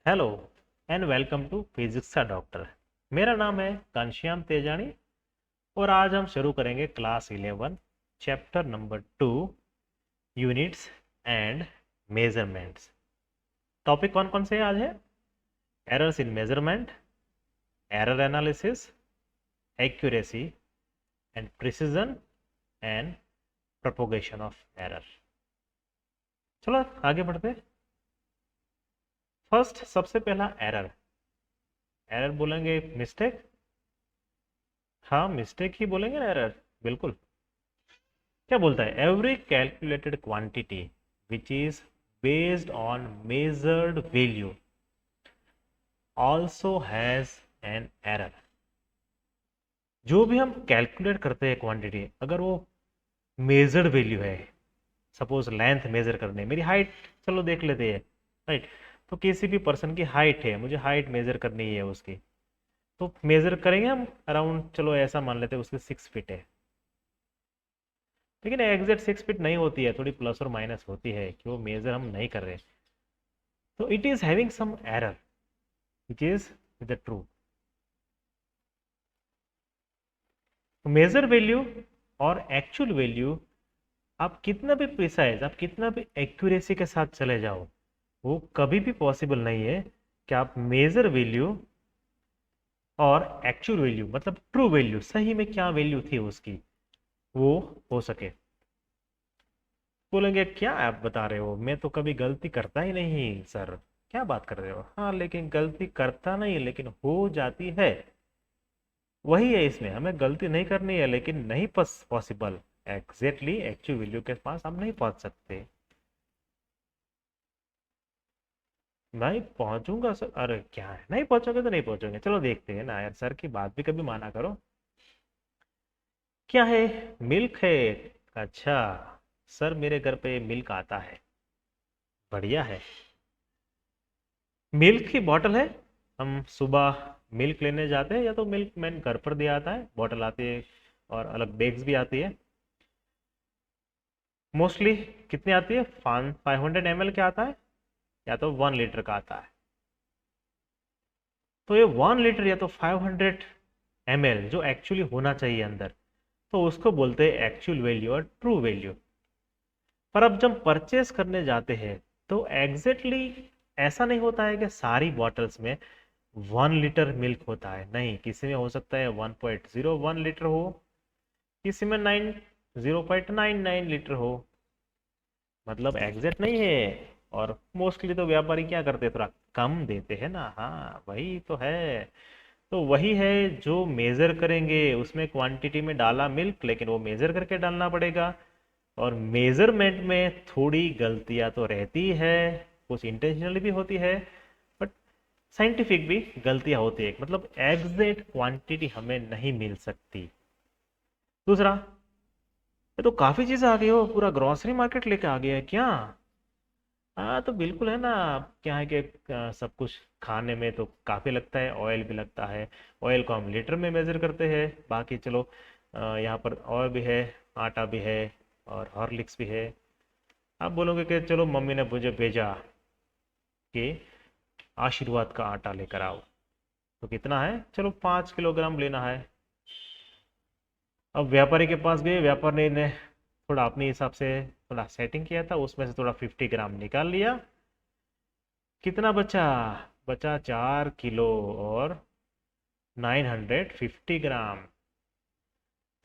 Hello and welcome to physics का doctor. मेरा नाम है घनश्याम तेजानी और आज हम शुरू करेंगे class 11 chapter number 2 units and measurements. Topic कौन कौन से आज है? Errors in measurement, error analysis, accuracy and precision and propagation of error. चलो आगे बढ़ते। फर्स्ट सबसे पहला एरर। एरर बोलेंगे मिस्टेक। हाँ मिस्टेक ही बोलेंगे ना एरर, बिल्कुल। क्या बोलता है? Every calculated quantity which is based on measured value also has an error. जो भी हम कैलकुलेट करते हैं क्वांटिटी, अगर वो मेजर्ड वैल्यू है, सपोज लेंथ मेजर करने, मेरी हाइट चलो देख लेते हैं, राइट? तो किसी भी पर्सन की हाइट है, मुझे हाइट मेजर करनी है उसकी, तो मेजर करेंगे हम अराउंड, चलो ऐसा मान लेते हैं उसकी 6 फीट है। लेकिन एग्जैक्ट 6 फीट नहीं होती है, थोड़ी प्लस और माइनस होती है कि वो मेजर हम नहीं कर रहे, तो it is having some error which is the true. Measure value और एक्चुअल वैल्यू, आप कितना भी प्रिसाइज, आप कितना भी एक्यूरेसी के साथ चले जाओ, वो कभी भी पॉसिबल नहीं है कि आप मेजर वैल्यू और एक्चुअल वैल्यू, मतलब ट्रू वैल्यू, सही में क्या वैल्यू थी उसकी, वो हो सके। बोलेंगे क्या आप बता रहे हो, मैं तो कभी गलती करता ही नहीं सर। क्या बात कर रहे हो? हाँ लेकिन गलती करता नहीं, लेकिन हो जाती है। वही है, इसमें हमें गलती नहीं करनी है लेकिन नहीं पॉसिबल, एग्जैक्टली एक्चुअल वैल्यू के पास हम नहीं पहुंच सकते। नहीं पहुंचूंगा सर? अरे क्या है, नहीं पहुंचोगे तो नहीं पहुंचोगे, चलो देखते हैं ना यार, सर की बात भी कभी माना करो। क्या है? मिल्क है। अच्छा सर, मेरे घर पे मिल्क आता है, बढ़िया है। मिल्क की बॉटल है, हम सुबह मिल्क लेने जाते हैं, या तो मिल्क मैन घर पर दिया आता है, बॉटल आती है और अलग बैग्स भी आती है। मोस्टली कितनी आती है? 500 ml का आता है, या तो 1 लीटर का आता है। तो ये 1 लीटर या तो 500 ml जो एक्चुअली होना चाहिए अंदर, तो उसको बोलते हैं एक्चुअल वैल्यू और ट्रू वैल्यू। पर अब जब परचेस करने जाते हैं, तो एग्जैक्टली ऐसा नहीं होता है कि सारी बॉटल्स में 1 लीटर मिल्क होता है। नहीं, किसी में हो सकता है 1.01 लीटर हो, किसी में 0.99 लीटर हो, मतलब एग्जैक्ट नहीं है। और मोस्टली तो व्यापारी क्या करते हैं, थोड़ा कम देते हैं ना। हाँ वही तो है। तो वही है, जो मेजर करेंगे उसमें क्वांटिटी में डाला मिल्क, लेकिन वो मेजर करके डालना पड़ेगा। और मेजरमेंट में थोड़ी गलतियां तो रहती है, कुछ इंटेंशनली भी होती है, बट साइंटिफिक भी गलतियां होती है, मतलब एग्जैक्ट क्वांटिटी हमें नहीं मिल सकती। दूसरा, ये तो काफी चीजें आ गई हो, पूरा ग्रोसरी मार्केट लेके आ गया है क्या? हाँ तो बिल्कुल है ना। क्या है कि सब कुछ खाने में तो काफी लगता है, ऑयल भी लगता है। ऑयल को हम लीटर में मेजर करते हैं, बाकी चलो यहाँ पर और भी है, आटा भी है और हॉर्लिक्स भी है। आप बोलोगे कि चलो मम्मी ने मुझे भेजा कि आशीर्वाद का आटा लेकर आओ, तो कितना है, चलो 5 किलोग्राम लेना है। अब व्यापारी के पास गए, व्यापारी ने थोड़ा अपने हिसाब से थोड़ा सेटिंग किया था, उसमें से थोड़ा 50 ग्राम निकाल लिया। कितना बचा? बचा 4 किलो और 950 ग्राम।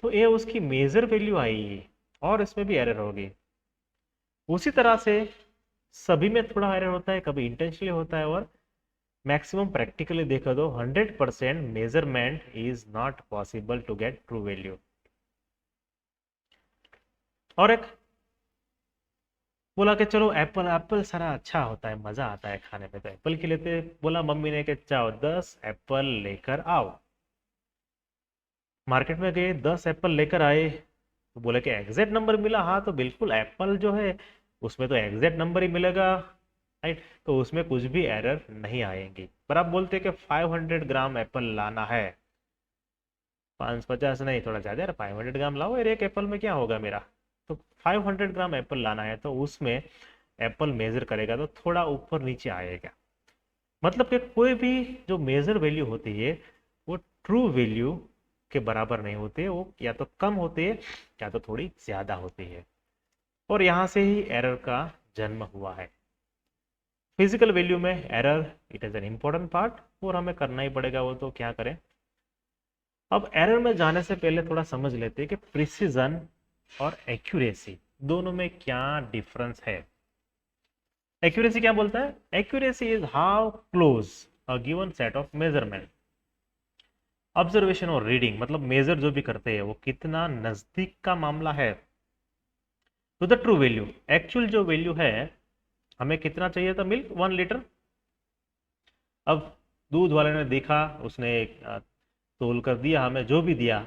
तो ये उसकी मेजर वैल्यू आई, और इसमें भी एरर होगी। उसी तरह से सभी में थोड़ा एरर होता है, कभी इंटेंशनली होता है, और मैक्सिमम प्रैक्टिकली देखो तो 100% measurement is not possible to get true value. और एक बोला कि चलो एप्पल, एप्पल सारा अच्छा होता है, मजा आता है खाने में, तो एप्पल खिलाते। बोला मम्मी ने कि जाओ 10 एप्पल लेकर आओ। मार्केट में गए, 10 एप्पल लेकर आए, तो बोले कि एग्जैक्ट नंबर मिला। हाँ तो बिल्कुल, एप्पल जो है उसमें तो एग्जैक्ट नंबर ही मिलेगा, राइट? तो उसमें कुछ भी एरर नहीं आएंगी। पर आप बोलते हैं कि 500 ग्राम एप्पल लाना है, 550 नहीं, थोड़ा ज्यादा यार, 500 ग्राम लाओ यार, एक एप्पल में क्या होगा मेरा। तो 500 ग्राम एप्पल लाना है, तो उसमें एप्पल मेजर करेगा तो थोड़ा ऊपर नीचे आएगा। मतलब कि कोई भी जो मेजर वैल्यू होती है वो ट्रू वैल्यू के बराबर नहीं होती है, वो या तो कम होती है या तो थोड़ी ज्यादा होती है। और यहाँ से ही एरर का जन्म हुआ है। फिजिकल वैल्यू में error it is an important part, और हमें करना ही पड़ेगा, वो तो क्या करें। अब एरर में जाने से पहले थोड़ा समझ लेते हैं कि प्रिसीजन और एक्यूरेसी दोनों में क्या डिफरेंस है। एक्यूरेसी क्या बोलता है? Accuracy is how close a given set of measurement, observation और रीडिंग, मतलब मेजर जो भी करते हैं वो कितना नजदीक का मामला है to the true value. Actual जो वैल्यू है, हमें कितना चाहिए था मिल्क, 1 लीटर। अब दूध वाले ने देखा, उसने तोल कर दिया, हमें जो भी दिया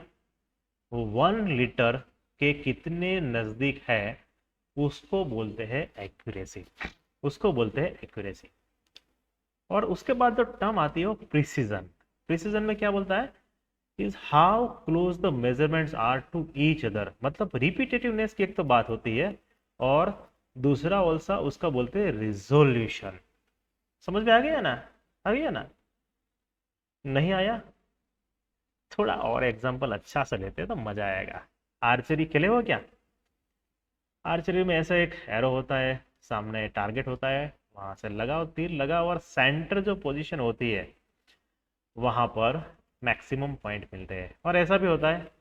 वो 1 लीटर के कितने नजदीक है, उसको बोलते हैं एक्यूरेसी, उसको बोलते हैं एक्यूरेसी। और उसके बाद जो टर्म आती है वो प्रिसीजन। प्रिसीजन में क्या बोलता है? Is how close the measurements are to each other, मतलब रिपीटेटिवनेस की एक तो बात होती है, और दूसरा ऑल्सा उसका बोलते हैं रिजोल्यूशन। समझ में आ गया ना? आ गया ना? नहीं आया? थोड़ा और एग्जांपल अच्छा से लेते हैं तो मजा आएगा। आर्चरी खेले हो क्या? आर्चरी में ऐसा एक एरो होता है, सामने टारगेट होता है, वहां से लगाओ, तीर लगाओ, और सेंटर जो पोजीशन होती है वहां पर मैक्सिमम पॉइंट मिलते हैं। और ऐसा भी होता है,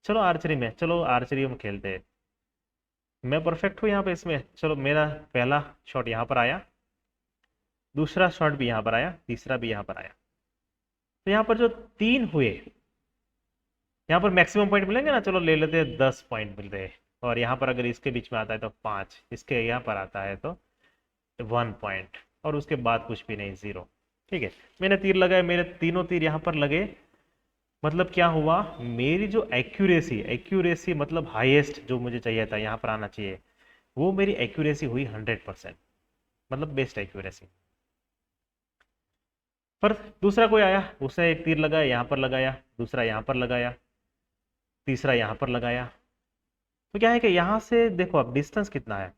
चलो आर्चरी में, चलो आर्चरी में खेलते हैं। मैं परफेक्ट हूँ यहाँ पे इसमें, चलो मेरा पहला शॉट यहाँ पर आया, दूसरा शॉट भी यहाँ पर आया, तीसरा भी यहाँ पर आया। तो यहाँ पर जो 3 हुए, यहाँ पर मैक्सिमम पॉइंट मिलेंगे ना, चलो ले लेते हैं 10 पॉइंट मिल रहे हैं। और यहाँ पर अगर इसके बीच में आता है तो 5, इसके यहाँ पर आता है तो 1 पॉइंट, और उसके बाद कुछ भी नहीं, 0। ठीक है, मैंने तीर लगाए, मेरे तीनों तीर यहाँ पर लगे, मतलब क्या हुआ, मेरी जो एक्यूरेसी, एक्यूरेसी मतलब हाईएस्ट जो मुझे चाहिए था यहाँ पर आना चाहिए, वो मेरी एक्यूरेसी हुई 100%, मतलब बेस्ट एक्यूरेसी। पर दूसरा कोई आया, उसने एक तीर लगाया, यहाँ पर लगाया, दूसरा यहाँ पर लगाया, तीसरा यहाँ पर लगाया। तो क्या है कि यहाँ से देखो अब डिस्टेंस कितना है,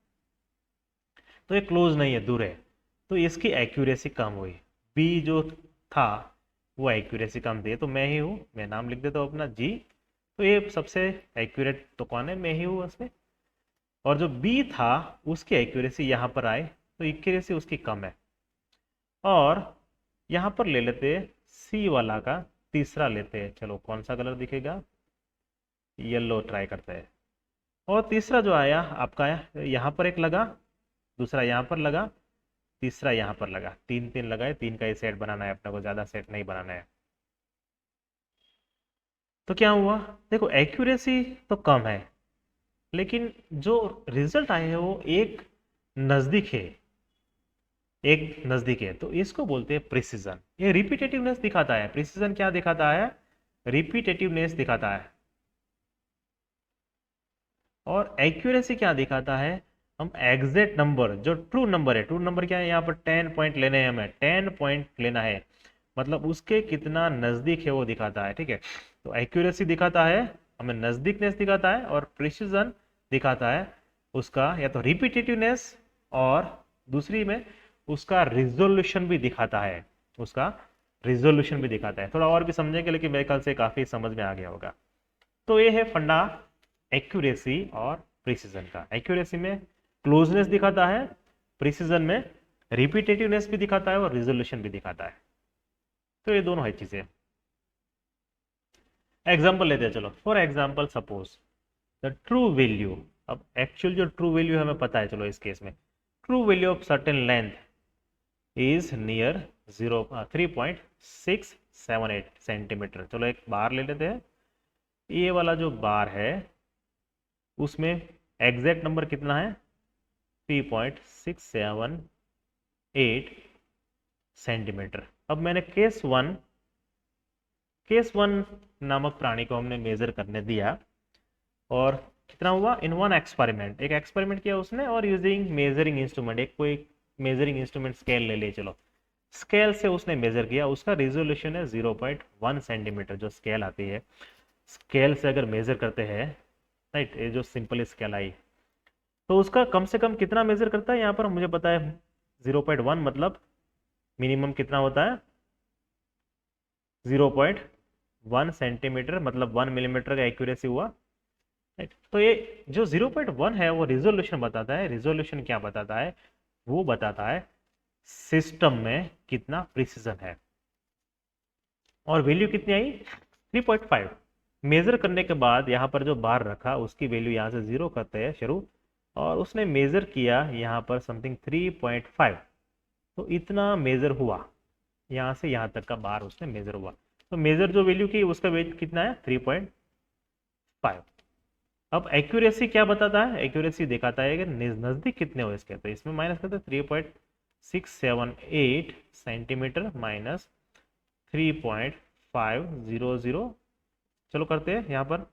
तो ये क्लोज नहीं है, दूर है, तो इसकी एक्यूरेसी कम हुई। बी जो था वो एक्यूरेसी कम थी, तो मैं ही हूँ, मैं नाम लिख देता हूँ अपना जी। तो ये सबसे एक्यूरेट तो कौन है? मैं ही हूँ उसमें। और जो बी था उसकी एक्यूरेसी यहाँ पर आए, तो एक्यूरेसी उसकी कम है। और यहाँ पर ले लेते हैं सी वाला का तीसरा लेते हैं, चलो कौन सा कलर दिखेगा, येलो ट्राई करते हैं। और तीसरा जो आया आपका आया, यहाँ पर एक लगा, दूसरा यहाँ पर लगा, तीसरा यहाँ पर लगा, 3 3 लगाए, 3 का ही सेट बनाना है अपने को, ज्यादा सेट नहीं बनाना है। तो क्या हुआ, देखो एक्यूरेसी तो कम है, लेकिन जो रिजल्ट आए हैं वो एक नजदीक है, एक नजदीक है, तो इसको बोलते हैं प्रिसीजन। ये रिपीटेटिवनेस दिखाता है, प्रिसीजन क्या दिखाता है? रिपीटेटिवनेस दिखाता है। और एक्यूरेसी क्या दिखाता है? हम एग्जैक्ट नंबर, जो ट्रू नंबर है, ट्रू नंबर क्या है, यहाँ पर 10 पॉइंट लेने हैं, हमें 10 पॉइंट लेना है, मतलब उसके कितना नजदीक है वो दिखाता है। ठीक है, तो एक्यूरेसी दिखाता है हमें नजदीकनेस दिखाता है, और प्रिसीजन दिखाता है उसका या तो रिपीटेटिवनेस, और दूसरी में उसका रिजोल्यूशन भी दिखाता है, उसका रिजोल्यूशन भी दिखाता है। थोड़ा और भी समझेंगे, लेकिन मेरे ख्याल से काफी समझ में आ गया होगा। तो ये है फंडा एक्यूरेसी और प्रिसीजन का। एक्यूरेसी में क्लोजनेस दिखाता है, प्रिसीजन में रिपीटेटिवनेस भी दिखाता है और रिजोल्यूशन भी दिखाता है। तो ये दोनों है चीजें। एग्जांपल लेते हैं, चलो for example suppose the true value. अब एक्चुअल जो ट्रू वैल्यू हमें पता है, चलो इस केस में true value of certain length is near 3.678 centimetre. चलो एक बार ले लेते हैं, ये वाला जो बार है उसमें एग्जैक्ट नंबर कितना है? 3.678 सेंटीमीटर। अब मैंने केस वन नामक प्राणी को हमने मेजर करने दिया, और कितना हुआ इन वन एक्सपेरिमेंट, एक एक्सपेरिमेंट किया उसने, और यूजिंग मेजरिंग इंस्ट्रूमेंट, एक कोई मेजरिंग इंस्ट्रूमेंट स्केल ले ले, चलो स्केल से उसने मेजर किया, उसका रिजोल्यूशन है 0.1 सेंटीमीटर। जो स्केल आती है, स्केल से अगर मेजर करते हैं, राइट, ये जो सिंपल स्केल आई, तो उसका कम से कम कितना मेजर करता है, यहाँ पर मुझे पता है 0.1 मतलब मिनिमम कितना होता है? 0.1 सेंटीमीटर, मतलब 1 मिलीमीटर का एक्यूरेसी हुआ, राइट। तो ये जो 0.1 है वो रिजोल्यूशन बताता है। रिजोल्यूशन क्या बताता है? वो बताता है सिस्टम में कितना प्रिसीजन है। और वैल्यू कितनी आई? 3.5। मेजर करने के बाद यहाँ पर जो बार रखा उसकी वैल्यू यहाँ से 0 करते हैं शुरू, और उसने मेजर किया यहाँ पर समथिंग 3.5। तो इतना मेजर हुआ, यहाँ से यहाँ तक का बार उसने मेजर हुआ। तो मेजर जो वैल्यू की उसका वैल्यू कितना है? 3.5। अब एक्यूरेसी क्या बताता है? एक्यूरेसी दिखाता है कि नजदीक कितने हो इसके। तो इसमें माइनस करते हैं 3.678 सेंटीमीटर माइनस 3.500। चलो करते हैं यहाँ पर,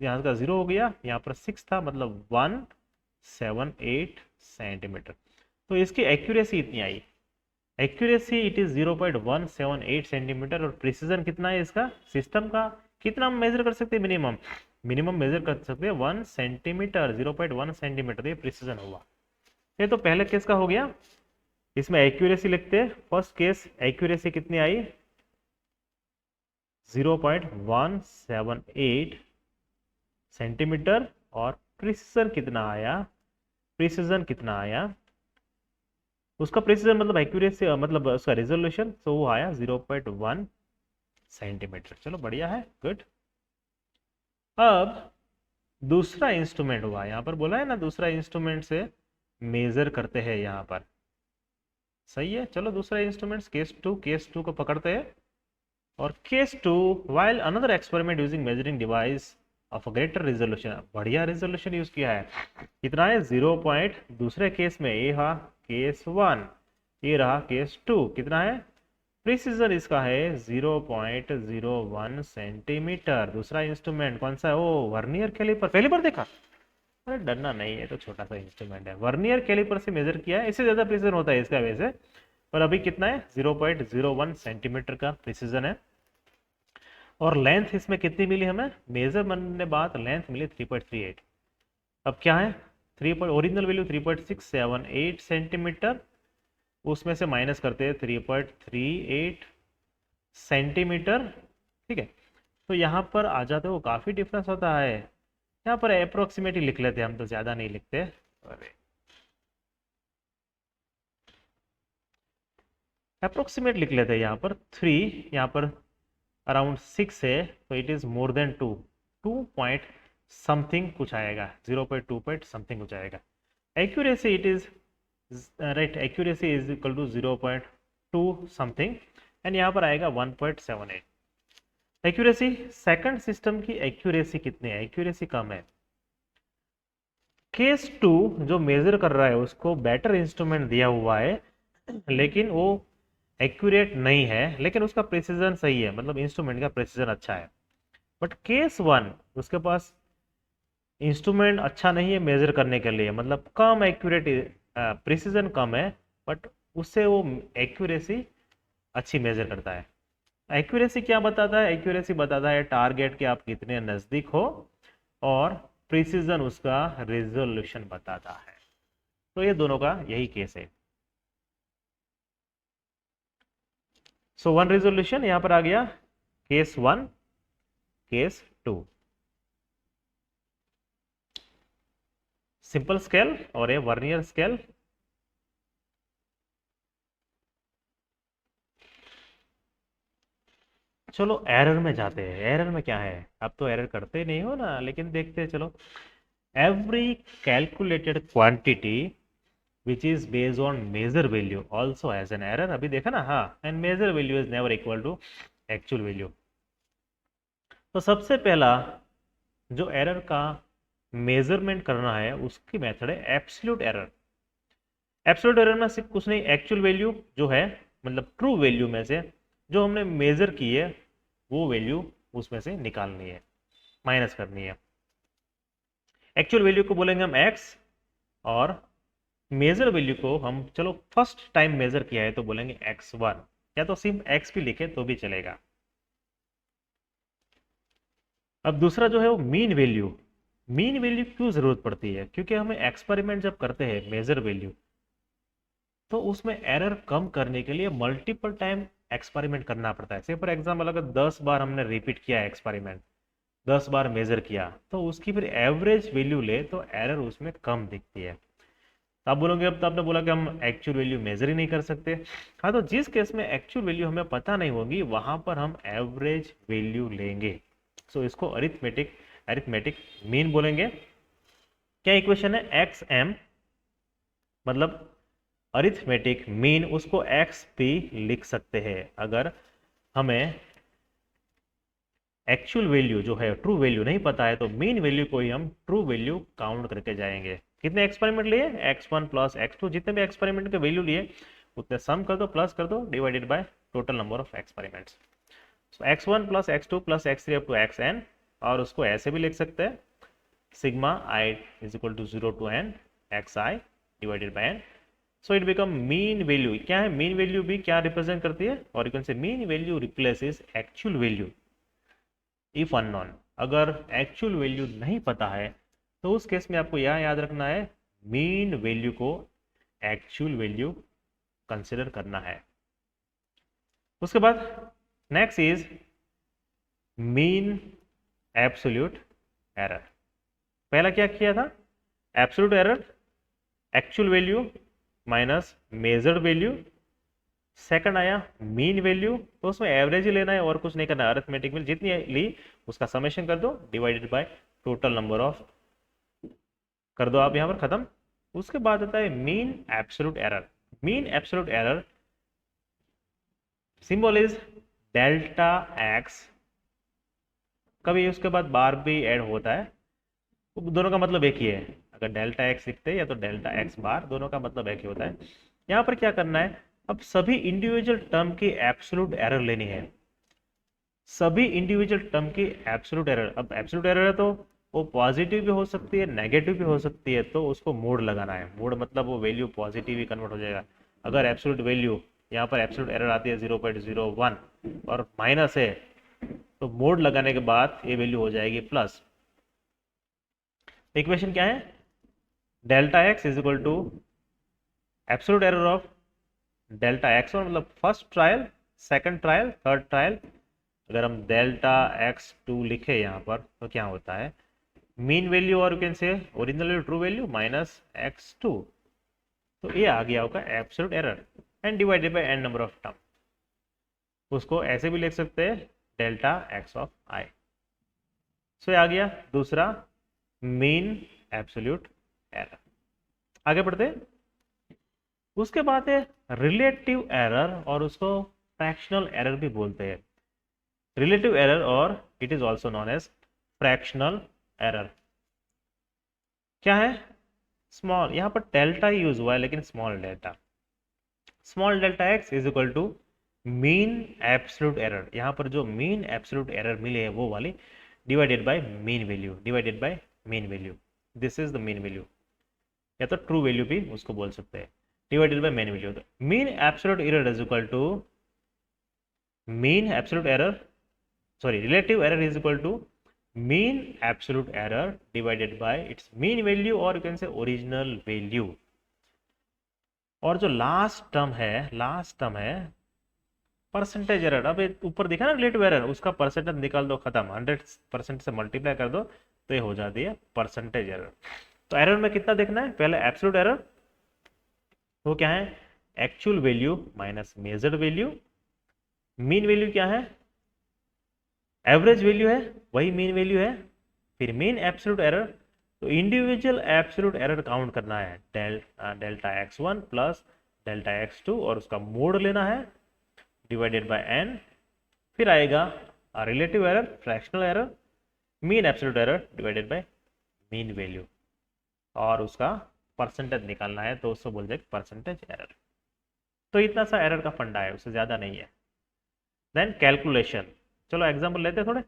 यहाँ का 0 हो गया, यहाँ पर 6 था, मतलब 178 सेंटीमीटर। तो इसकी एक्यूरेसी इतनी आई। Accuracy it is 0.178 centimetre. और प्रिसीजन कितना है इसका? सिस्टम का कितना हम मेजर कर सकते हैं? मिनिमम, मिनिमम मेजर कर सकते हैं 1 सेंटीमीटर, 0.1 सेंटीमीटर, ये प्रिसीजन हुआ। ये तो पहले केस का हो गया। इसमें एक्यूरेसी लिखते हैं। फर्स्ट केस एक्यूरेसी कितनी आई? 0.178 सेंटीमीटर। और प्रिसीजन कितना आया? प्रिसीजन कितना आया? उसका प्रिसीजन मतलब एक्यूरेसी, मतलब उसका रिजोल्यूशन, तो वो आया 0.1 सेंटीमीटर। चलो बढ़िया है, गुड। अब दूसरा इंस्ट्रूमेंट हुआ, यहाँ पर बोला है ना दूसरा इंस्ट्रूमेंट से मेजर करते हैं यहाँ पर, सही है। चलो दूसरा इंस्ट्रूमेंट केस टू को पकड़ते हैं। और case two, while another experiment using measuring device of greater resolution, बढ़िया रिजोल्यूशन यूज किया है। कितना है? 0 पॉइंट, दूसरे केस में ये रहा केस 1, ये रहा केस 2, कितना है? प्रिसीजन इसका है 0.01 सेंटीमीटर। दूसरा इंस्ट्रूमेंट कौन सा है? ओ वर्नियर कैलिपर। पहली बार देखा? अरे डरना नहीं है, तो छोटा सा इंस्ट्रूमेंट है। वर्नियर कैलिपर से मेजर किया है, इससे ज्यादा प्रिसीजन होता है इसका वैसे, पर अभी कितना है? 0.01 सेंटीमीटर का प्रिसीजन है। और लेंथ इसमें कितनी मिली हमें? मेजर बनने बाद लेंथ मिली 3.38। अब क्या है? ओरिजिनल वैल्यू 3.678 सेंटीमीटर, उसमें से माइनस करते हैं 3.38 सेंटीमीटर, ठीक है। तो यहाँ पर आ जाते हो, काफ़ी डिफरेंस होता है। यहाँ पर अप्रोक्सीमेट ही लिख लेते हैं हम, तो ज़्यादा नहीं लिखते। अरे अप्रोक्सीमेट लिख लेते हैं यहाँ पर 3, यहाँ पर अराउंड 6 है, तो it is more than 2 point something कुछ आएगा, 0.2 पॉइंट समथिंग कुछ आएगा। Accuracy it is right, accuracy is equal to 0.2 something, and यहाँ पर आएगा 1.78 एक्यूरेसी। सेकंड सिस्टम की एक्यूरेसी कितनी है? एक्यूरेसी कम है। केस 2 जो मेजर कर रहा है उसको बेटर इंस्ट्रूमेंट दिया हुआ है, लेकिन वो एक्यूरेट नहीं है, लेकिन उसका प्रिसीजन सही है, मतलब इंस्ट्रूमेंट का प्रिसीजन अच्छा है। बट केस 1 उसके पास इंस्ट्रूमेंट अच्छा नहीं है मेजर करने के लिए, मतलब कम एक्यूरेट, प्रिसीजन कम है, बट उससे वो एक्यूरेसी अच्छी मेजर करता है। एक्यूरेसी क्या बताता है? एक्यूरेसी बताता है टारगेट के आप कितने नज़दीक हो, और प्रिसीजन उसका रिजोल्यूशन बताता है। तो ये दोनों का यही केस है। सो वन रिजोल्यूशन यहाँ पर आ गया, केस 1, केस 2, सिंपल स्केल और ये वर्नियर स्केल। चलो एरर में जाते हैं। एरर में क्या है? अब तो एरर करते नहीं हो ना, लेकिन देखते हैं चलो। Every calculated quantity which is based on measure value also has an error. अभी देखा ना, हाँ, and measure value is never equal to actual value. तो सबसे पहला जो एरर का मेजरमेंट करना है उसकी मेथड है एब्सोल्यूट एरर। एब्सोल्यूट एरर में सिर्फ कुछ नहीं, एक्चुअल वैल्यू जो है, मतलब ट्रू वैल्यू में से जो हमने मेजर की है वो वैल्यू उसमें से निकालनी है, माइनस करनी है। एक्चुअल वैल्यू को बोलेंगे हम x, और मेजर वैल्यू को हम, चलो फर्स्ट टाइम मेजर किया है तो बोलेंगे x1, या तो सिर्फ x भी लिखे तो भी चलेगा। अब दूसरा जो है वो मीन वैल्यू। मीन वैल्यू क्यों जरूरत पड़ती है? क्योंकि हमें एक्सपेरिमेंट जब करते हैं मेजर वैल्यू, तो उसमें एरर कम करने के लिए मल्टीपल टाइम एक्सपेरिमेंट करना पड़ता है। से फॉर एग्जाम्पल अगर 10 बार हमने रिपीट किया एक्सपेरिमेंट, 10 बार मेजर किया, तो उसकी फिर एवरेज वैल्यू ले तो एरर उसमें कम दिखती है। तो आप बोलोगे अब तो आपने बोला कि हम एक्चुअल वैल्यू मेजर ही नहीं कर सकते। हाँ, तो जिस केस में एक्चुअल वैल्यू हमें पता नहीं होगी वहां पर हम एवरेज वैल्यू लेंगे। सो इसको अरिथमेटिक अरिथमेटिक मीन बोलेंगे। क्या इक्वेशन है? एक्स एम, मतलब अरिथमेटिक मीन उसको एक्स पी लिख सकते हैं। अगर हमें एक्चुअल वैल्यू जो है ट्रू वैल्यू नहीं पता है तो मीन वैल्यू को ही हम ट्रू वैल्यू काउंट करके जाएंगे। कितने एक्सपेरिमेंट लिए? x1 प्लस x2, जितने भी एक्सपेरिमेंट के वैल्यू लिए उतने सम कर दो, प्लस कर दो, divided by total number of experiments. So x1 plus x2 plus x3 up to xn, और उसको ऐसे भी लिख सकते हैं sigma i is equal to 0 to n xi divided by n। So it become mean value. क्या है mean value? भी क्या रिप्रेजेंट करती है? और यू कैन से mean value replaces actual value if unknown. अगर एक्चुअल वैल्यू नहीं पता है तो उस केस में आपको यह याद रखना है मीन वैल्यू को एक्चुअल वैल्यू कंसिडर करना है। उसके बाद next is mean absolute error. पहला क्या किया था? Absolute error, actual value minus measured value. Second आया मीन वैल्यू, तो उसमें एवरेज ही लेना है और कुछ नहीं करना है। अरिथमेटिक में जितनी ली उसका समेशन कर दो divided by total number of, कर दो आप यहां पर खत्म। उसके बाद आता है mean absolute error. Mean absolute error symbol is delta x. कभी उसके बाद बार भी ऐड होता है, तो दोनों का मतलब एक ही है। अगर डेल्टा एक्स लिखते हैं या तो डेल्टा एक्स बार, दोनों का मतलब एक ही होता है। यहाँ पर क्या करना है? अब सभी इंडिविजुअल टर्म की एब्सोल्यूट एरर लेनी है। सभी इंडिविजुअल टर्म की एब्सोल्यूट एरर। अब एब्सोल्यूट एरर है तो वो पॉजिटिव भी हो सकती है, नेगेटिव भी हो सकती है, तो उसको मोड लगाना है। मोड मतलब वो वैल्यू पॉजिटिव ही कन्वर्ट हो जाएगा। अगर एब्सोल्यूट वैल्यू यहाँ पर एब्सोल्यूट एरर आती है 0.01 और माइनस है, तो मोड लगाने के बाद ये वैल्यू हो जाएगी प्लस। इक्वेशन क्या है? Delta x is equal to absolute error of delta x one, मतलब first trial, second trial, third trial. अगर हम डेल्टा एक्स टू लिखे यहाँ पर तो क्या होता है? मीन वैल्यू और you can say original value true value minus x two, तो ये आ गया होगा absolute error and divided by n number of term. उसको ऐसे भी लिख सकते हैं delta x of i. So ये आ गया दूसरा मीन एब्सोल्यूट एरर। आगे बढ़ते हैं। उसके बाद है रिलेटिव एरर, और उसको फ्रैक्शनल एरर भी बोलते हैं। रिलेटिव एरर और it is also known as fractional error. क्या है? स्मॉल, यहाँ पर डेल्टा यूज हुआ है लेकिन small delta. Small delta x is equal to mean absolute error. यहाँ पर जो मीन एब्सोल्यूट एरर मिले है वो वाली divided by mean value, divided by mean value. This is the mean value, या तो ट्रू वैल्यू भी उसको बोल सकते हैं, divided by mean value. Mean absolute error is equal to mean absolute error, sorry relative error is equal to mean absolute error divided by its mean value और you can say original value. और जो last term है percentage error. अब ऊपर दिखा ना relative error, उसका percentage निकाल दो, खत्म। 100% से मल्टीप्लाई कर दो तो ये हो जाती है परसेंटेज एरर। तो एरर में कितना देखना है? पहले एब्सोल्यूट एरर, वो क्या है? Actual value minus measured value. Mean value क्या है? एवरेज वैल्यू है, वही मीन वैल्यू है। फिर मीन एब्सोल्यूट एरर, तो इंडिविजुअल एब्सोल्यूट एरर काउंट करना है, delta x one plus delta x two, और उसका मोड लेना है डिवाइडेड बाय एन। फिर आएगा relative error, fractional error, mean absolute error divided by mean value, और उसका परसेंटेज निकालना है तो उसको बोल जाए परसेंटेज एरर। तो इतना सा एरर का फंडा है, उससे ज्यादा नहीं है। Then calculation. चलो एग्जांपल लेते हैं थोड़े।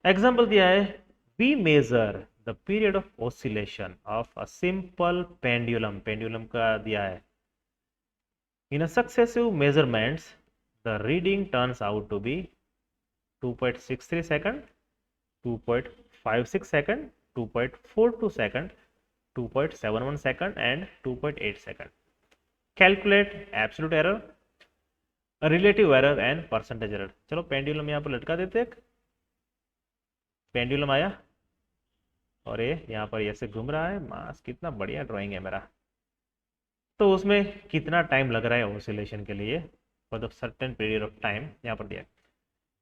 एग्जांपल दिया है, we measure the period of oscillation of a simple pendulum. Pendulum का दिया है। In a successive measurements the reading turns out to be 2.63 second, 2.56 second, 2.42 second, 2.71 second and 2.8 second. Calculate absolute error, relative error and percentage error. चलो pendulum यहाँ पर लटका देते हैं। Pendulum आया और ये यहाँ पर ऐसे घूम रहा है। मास कितना बढ़िया ड्राइंग है मेरा। तो उसमें कितना टाइम लग रहा है ऑसिलेशन के लिए for the certain period of time यहाँ पर दिया है।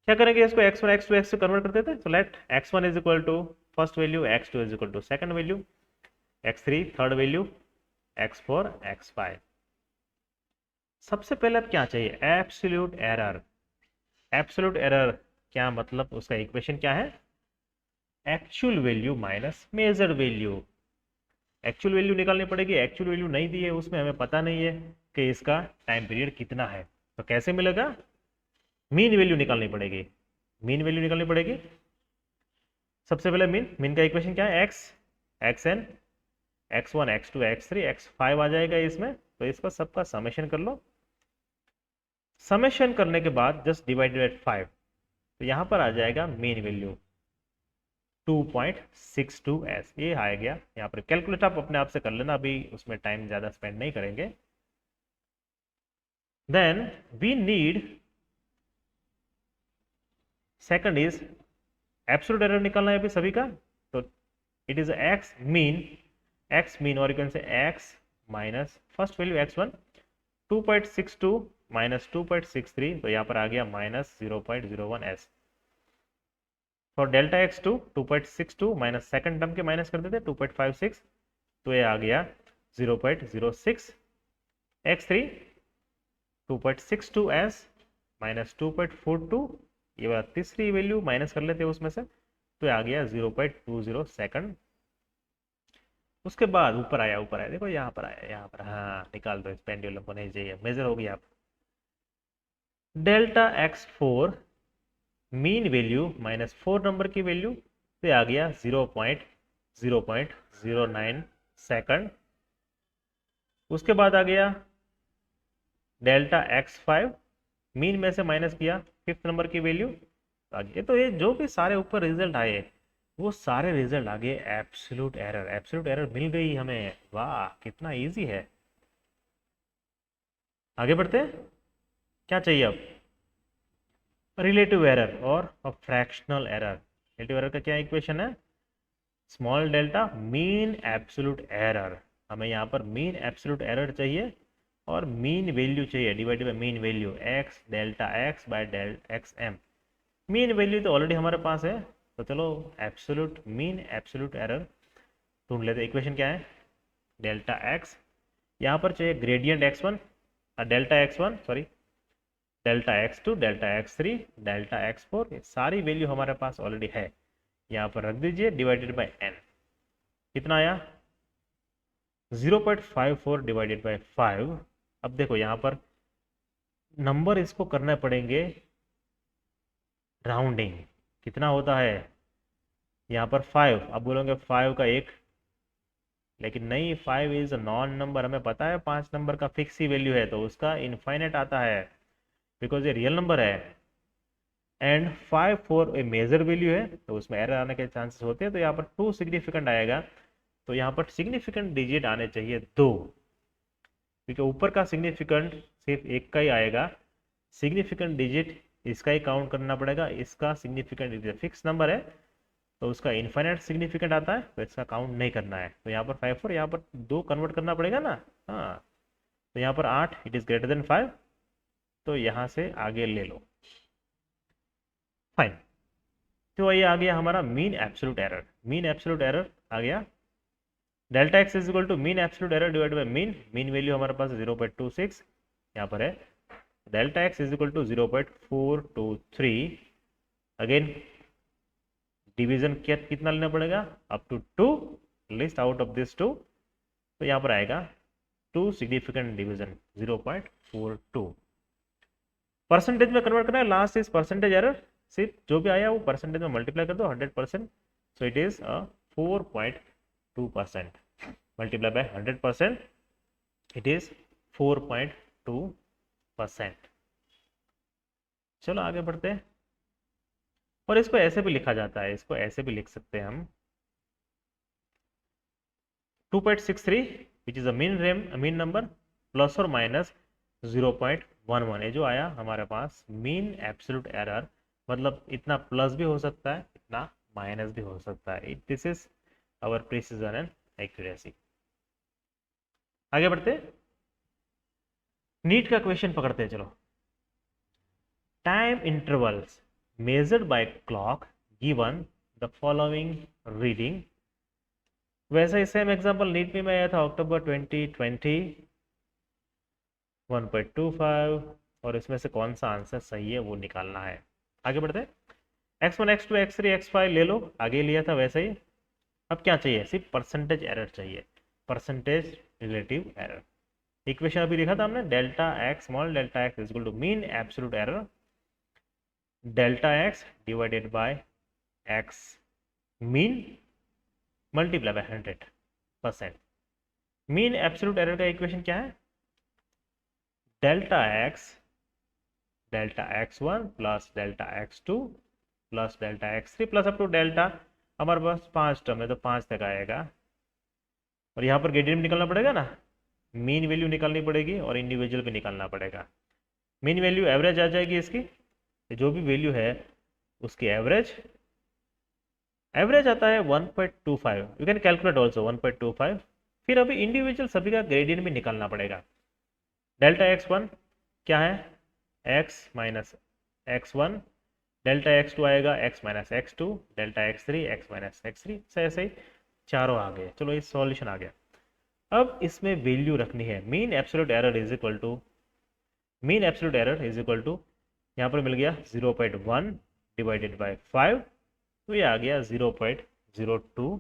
क्या करेंगे इसको x1 x2 x से कन्वर्ट कर देते हैं। तो let x1 is equal to first value, x2 is equal to second value, x3 third value, x4 x5। सबसे पहले अब क्या चाहिए? Absolute error. एब्सोल्यूट एरर क्या मतलब? उसका इक्वेशन क्या है? Actual value minus measured value. Actual value निकालनी पड़ेगी। एक्चुअल वैल्यू नहीं दी है, उसमें हमें पता नहीं है कि इसका टाइम पीरियड कितना है। तो कैसे मिलेगा? मीन वैल्यू निकालनी पड़ेगी। मीन वैल्यू निकालनी पड़ेगी। सबसे पहले मीन का इक्वेशन क्या है? X N, x1 x2 x3 x5 आ जाएगा इसमें। तो इसका सबका समेशन कर लो। समेशन करने के बाद जस्ट डिवाइडेड बाय 5, तो यहां पर आ जाएगा मीन वैल्यू 2.62s। ये आ गया। यहाँ पर कैलकुलेट आप अपने आप से कर लेना, अभी उसमें टाइम ज़्यादा स्पेंड नहीं करेंगे। Then we need second is absolute error निकालना है अभी सभी का। तो इट इज एक्स मीन और you can say x minus first value x1 2.62 minus 2.63, तो यहाँ पर आ गया minus 0.01s। For delta x2 2.62 minus second term के माइनस कर देते 2.56, तो ये आ गया 0.06। x3 2.62s माइनस 2.42, ये वाला तीसरी वैल्यू माइनस कर लेते हैं उसमें से, तो ये आ गया 0.20 सेकंड। उसके बाद ऊपर आया देखो यहाँ पर आया, यहाँ पर। हाँ निकाल दो इस पेंडुलम को, नहीं चाहिए, मेजर हो गया। आप delta x4 mean value minus 4 number की वैल्यू, तो आ गया 0.09 सेकंड। उसके बाद आ गया डेल्टा x5 मीन में से माइनस किया फिफ्थ नंबर की वैल्यू, तो आ गया। तो ये जो भी सारे ऊपर रिजल्ट आए वो सारे रिजल्ट आ गए एब्सोल्यूट एरर। एब्सोल्यूट एरर मिल गई हमें। वाह कितना इजी है। आगे बढ़ते हैं। क्या चाहिए अब? रिलेटिव एरर और फ्रैक्शनल एरर। रिलेटिव एरर का क्या इक्वेशन है? Small delta mean absolute error. हमें यहाँ पर मीन एब्सोल्यूट एरर चाहिए और मीन वैल्यू चाहिए divided by mean value x delta x by delta x m. Mean value तो ऑलरेडी हमारे पास है, तो चलो एब्सोल्यूट मीन एब्सोल्यूट एरर ढूंढ लेते। इक्वेशन क्या है? डेल्टा एक्स, यहाँ पर चाहिए gradient x1, delta x1 sorry, delta x2 delta x3 delta x4, ये सारी वैल्यू हमारे पास ऑलरेडी है। यहाँ पर रख दीजिए डिवाइडेड बाय n। कितना आया? 0.54 डिवाइडेड बाय 5। अब देखो यहाँ पर नंबर इसको करने पड़ेंगे राउंडिंग। कितना होता है यहाँ पर? 5। अब बोलोगे 5 का एक, लेकिन नहीं, 5 इज नॉन नंबर। हमें पता है 5 नंबर का फिक्स ही वैल्यू है, तो उसका इनफाइनाइट आता है बिकॉज ये रियल नंबर है। एंड 5 4 ए मेजर वैल्यू है, तो उसमें एरर आने के चांसेस होते हैं। तो यहाँ पर 2 सिग्निफिकेंट आएगा, तो यहाँ पर सिग्निफिकेंट डिजिट आने चाहिए 2, क्योंकि ऊपर का सिग्निफिकेंट सिर्फ एक का ही आएगा। सिग्निफिकेंट डिजिट इसका ही काउंट करना पड़ेगा। इसका सिग्निफिकेंट डिजिट फिक्स नंबर है, तो उसका इनफाइनाइट सिग्निफिकेंट आता है, तो इसका काउंट नहीं करना है। तो यहाँ पर 5 4, यहाँ पर 2 कन्वर्ट करना पड़ेगा ना। हाँ, तो यहाँ पर 8 इट इज ग्रेटर देन 5, तो यहाँ से आगे ले लो। फाइन। तो ये आ गया हमारा mean absolute error. Mean absolute error आ गया delta x is equal to mean absolute error divide by mean value हमारे पास 0.26 यहाँ पर है। Delta x is equal to 0.423। Again division कितना लेना पड़ेगा? Up to 2, list out of this 2, तो यहाँ पर आएगा 2 सिग्निफिकेंट डिवीजन 0.42। परसेंटेज में कन्वर्ट करना है। Last is percentage error. सिर्फ जो भी आया वो परसेंटेज में मल्टीप्लाई कर दो 100%, so it is 4.2%। Multiply by 100%, it is 4.2%। चलो आगे बढ़ते हैं। और इसको ऐसे भी लिखा जाता है, इसको ऐसे भी लिख सकते हैं हम। 2.63 which is a mean number plus और माइनस 0.11, ये जो आया हमारे पास मीन एब्सोल्यूट एरर, मतलब इतना प्लस भी हो सकता है, इतना माइनस भी हो सकता है। This is our precision and accuracy. आगे बढ़ते, नीट का क्वेश्चन पकड़ते हैं, चलो। Time intervals measured by clock given the following reading. वैसा ही सेम एग्जांपल नीट में आया था अक्टूबर 2020, 1.25, और इसमें से कौन सा आंसर सही है वो निकालना है। आगे बढ़ते हैं, x1 x2 x3 x5 ले लो, आगे लिया था वैसे ही। अब क्या चाहिए, सिर्फ परसेंटेज एरर चाहिए, परसेंटेज रिलेटिव एरर। इक्वेशन अभी लिखा था हमने, delta x small delta x is equal to mean absolute error delta x divided by x mean multiply by 100%। Mean absolute error का इक्वेशन क्या है, delta x one plus delta x two plus delta x three plus up to delta. हमारे पास 5 term है तो 5 तक आएगा, और यहाँ पर ग्रेडियंट निकलना पड़ेगा ना, मीन वैल्यू निकालनी पड़ेगी और इंडिविजुअल भी निकालना पड़ेगा। मीन वैल्यू एवरेज आ जाएगी इसकी, जो भी वैल्यू है उसकी एवरेज, एवरेज आता है 1.25, यू कैन कैलकुलेट ऑल्सो 1.25। फिर अभी इंडिविजुअल सभी का ग्रेडियंट भी निकालना पड़ेगा। डेल्टा एक्स वन क्या है, x minus x one, delta x two आएगा x minus x two, delta x three x minus x three, ऐसे ही चारों आ गए। चलो ये सॉल्यूशन आ गया। अब इसमें वैल्यू रखनी है, mean absolute error is equal to, mean absolute error is equal to, यहाँ पर मिल गया 0.1 डिवाइडेड बाय 5, तो ये आ गया 0.02।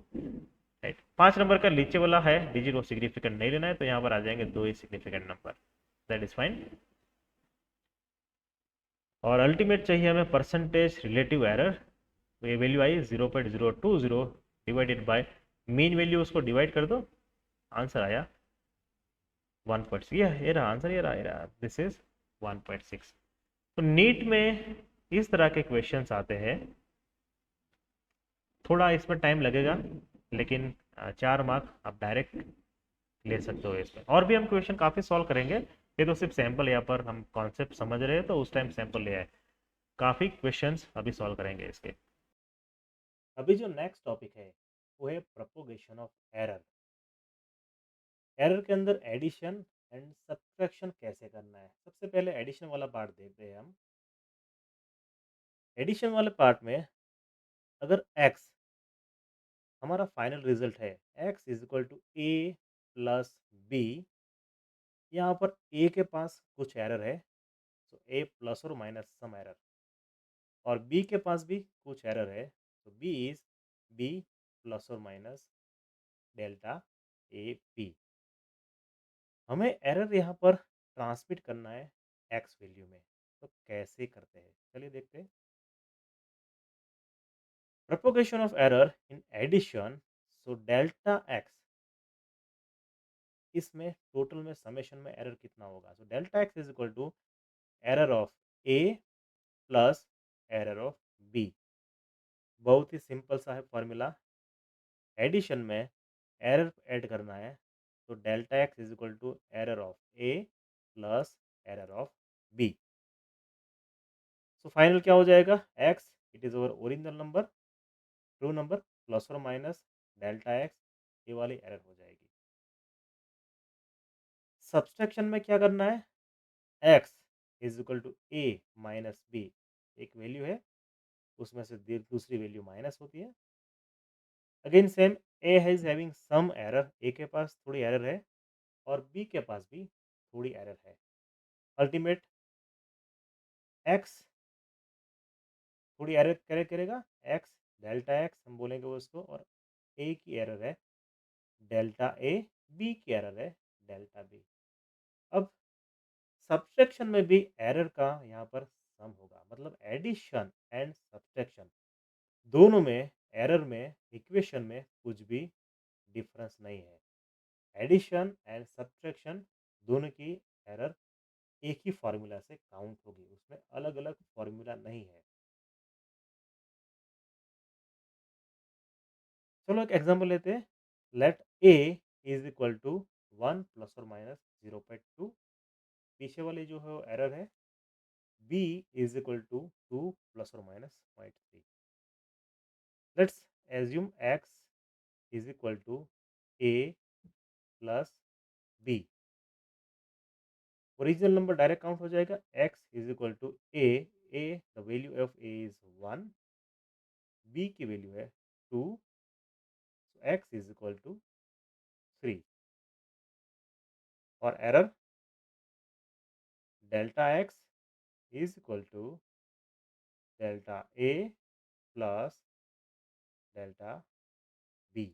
राइट, 5 नंबर का नीचे वाला है डिजिट, वो सिग्निफिकेंट नहीं लेना है, तो यहाँ पर आ जाएंगे 2 ही significant number, that is fine. और अल्टीमेट चाहिए हमें परसेंटेज रिलेटिव एरर, तो ये वैल्यू आई 0.020 डिवाइडेड बाय मीन वैल्यू, उसको डिवाइड कर दो, आंसर आया 1.6। ये रहा आंसर, ये रहा दिस इज 1.6। तो नीट में इस तरह के क्वेश्चंस आते हैं, थोड़ा इसमें टाइम लगेगा, लेकिन 4 मार्क आप डायरेक्ट ले सकते हो इसमें। और भी हम क्वेश्चन काफ़ी सॉल्व करेंगे, ये तो सिर्फ सैंपल, यहाँ पर हम कॉन्सेप्ट समझ रहे हैं तो उस टाइम सैंपल ले आए, काफ़ी क्वेश्चंस अभी सॉल्व करेंगे इसके। अभी जो नेक्स्ट टॉपिक है वो है प्रोपोगेशन ऑफ एरर। एरर के अंदर एडिशन एंड सब्ट्रैक्शन कैसे करना है। सबसे पहले एडिशन वाला पार्ट देखते हैं हम। एडिशन वाले पार्ट में अगर x हमारा फाइनल रिजल्ट है, x is equal to a plus b, यहाँ पर a के पास कुछ एरर है, तो a प्लस और माइनस सम एरर, और b के पास भी कुछ एरर है, तो b इज b प्लस और माइनस डेल्टा ए बी। हमें एरर यहाँ पर ट्रांसमिट करना है x वैल्यू में, तो कैसे करते हैं चलिए देखते हैं। Propagation of error in addition, so delta x, इसमें टोटल में समेशन में एरर कितना होगा, so delta x is equal to error of a plus error of b. बहुत ही सिंपल सा है फॉर्मूला, एडिशन में एरर ऐड करना है, तो delta x is equal to error of a plus error of b. So final क्या हो जाएगा, x it is our original number, true number, plus और माइनस डेल्टा एक्स, ये वाली एरर हो जाएगी। सब्सट्रैक्शन में क्या करना है, x is equal to a minus b, एक वैल्यू है उसमें से दूसरी वैल्यू माइनस होती है। Again same, a is having some error, a के पास थोड़ी एरर है और बी के पास भी थोड़ी एरर है। अल्टीमेट एक्स थोड़ी एरर करेगा, एक्स डेल्टा एक्स हम बोलेंगे उसको, और ए की एरर है डेल्टा ए, बी की एरर है डेल्टा बी। अब सब्सट्रैक्शन में भी एरर का यहाँ पर सम होगा, मतलब एडिशन एंड सब्सट्रैक्शन दोनों में एरर में इक्वेशन में कुछ भी डिफरेंस नहीं है। एडिशन एंड सब्ट्रैक्शन दोनों की एरर एक ही फार्मूला से काउंट होगी, उसमें अलग अलग फार्मूला नहीं है। चलो एक एग्जांपल लेते हैं, let a is equal to 1 plus और माइनस 0.2। पीछे वाली जो है एरर है b is equal to 2 plus और minus 0.3। Let's assume x is equal to a plus b। Original number direct count हो जाएगा। x is equal to a the value of a is 1, b की value है 2, so x is equal to 3। और error delta x is equal to delta a plus delta b।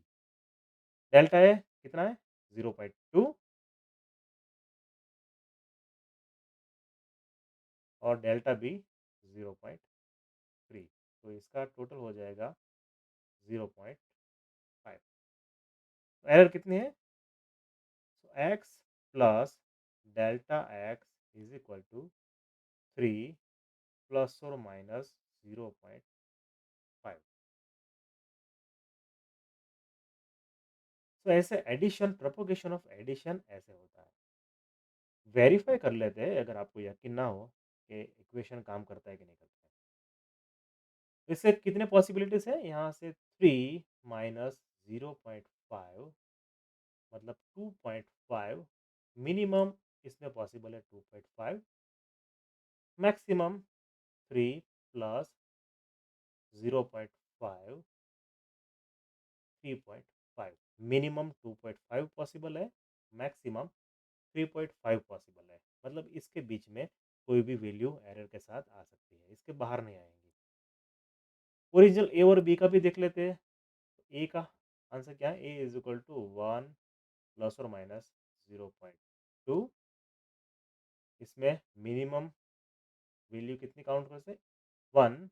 Delta a कितना है 0.2 और delta b 0.3। तो इसका total हो जाएगा 0.5। एरर कितनी है? x plus delta x is equal to 3 plus और माइनस 0.5। तो ऐसे एडिशन, प्रोपोगेशन ऑफ एडिशन ऐसे होता है। वेरीफाई कर लेते हैं अगर आपको यकीन ना हो कि इक्वेशन काम करता है कि नहीं करता है। इससे कितने पॉसिबिलिटीज है? यहाँ से 3 माइनस 0.5 मतलब 2.5। मिनिमम इसमें पॉसिबल है 2.5, मैक्सिमम 3 प्लस 0.5 3.5। मिनिमम 2.5 पॉसिबल है, मैक्सिमम 3.5 पॉसिबल है। मतलब इसके बीच में कोई भी वैल्यू एरर के साथ आ सकती है, इसके बाहर नहीं आएंगी। ओरिजिनल ए और बी का भी देख लेते हैं। ए का आंसर क्या है? ए इज इक्वल टू 1 प्लस और माइनस 0.2। इसमें मिनिमम वैल्यू कितनी काउंट कर सकते? 1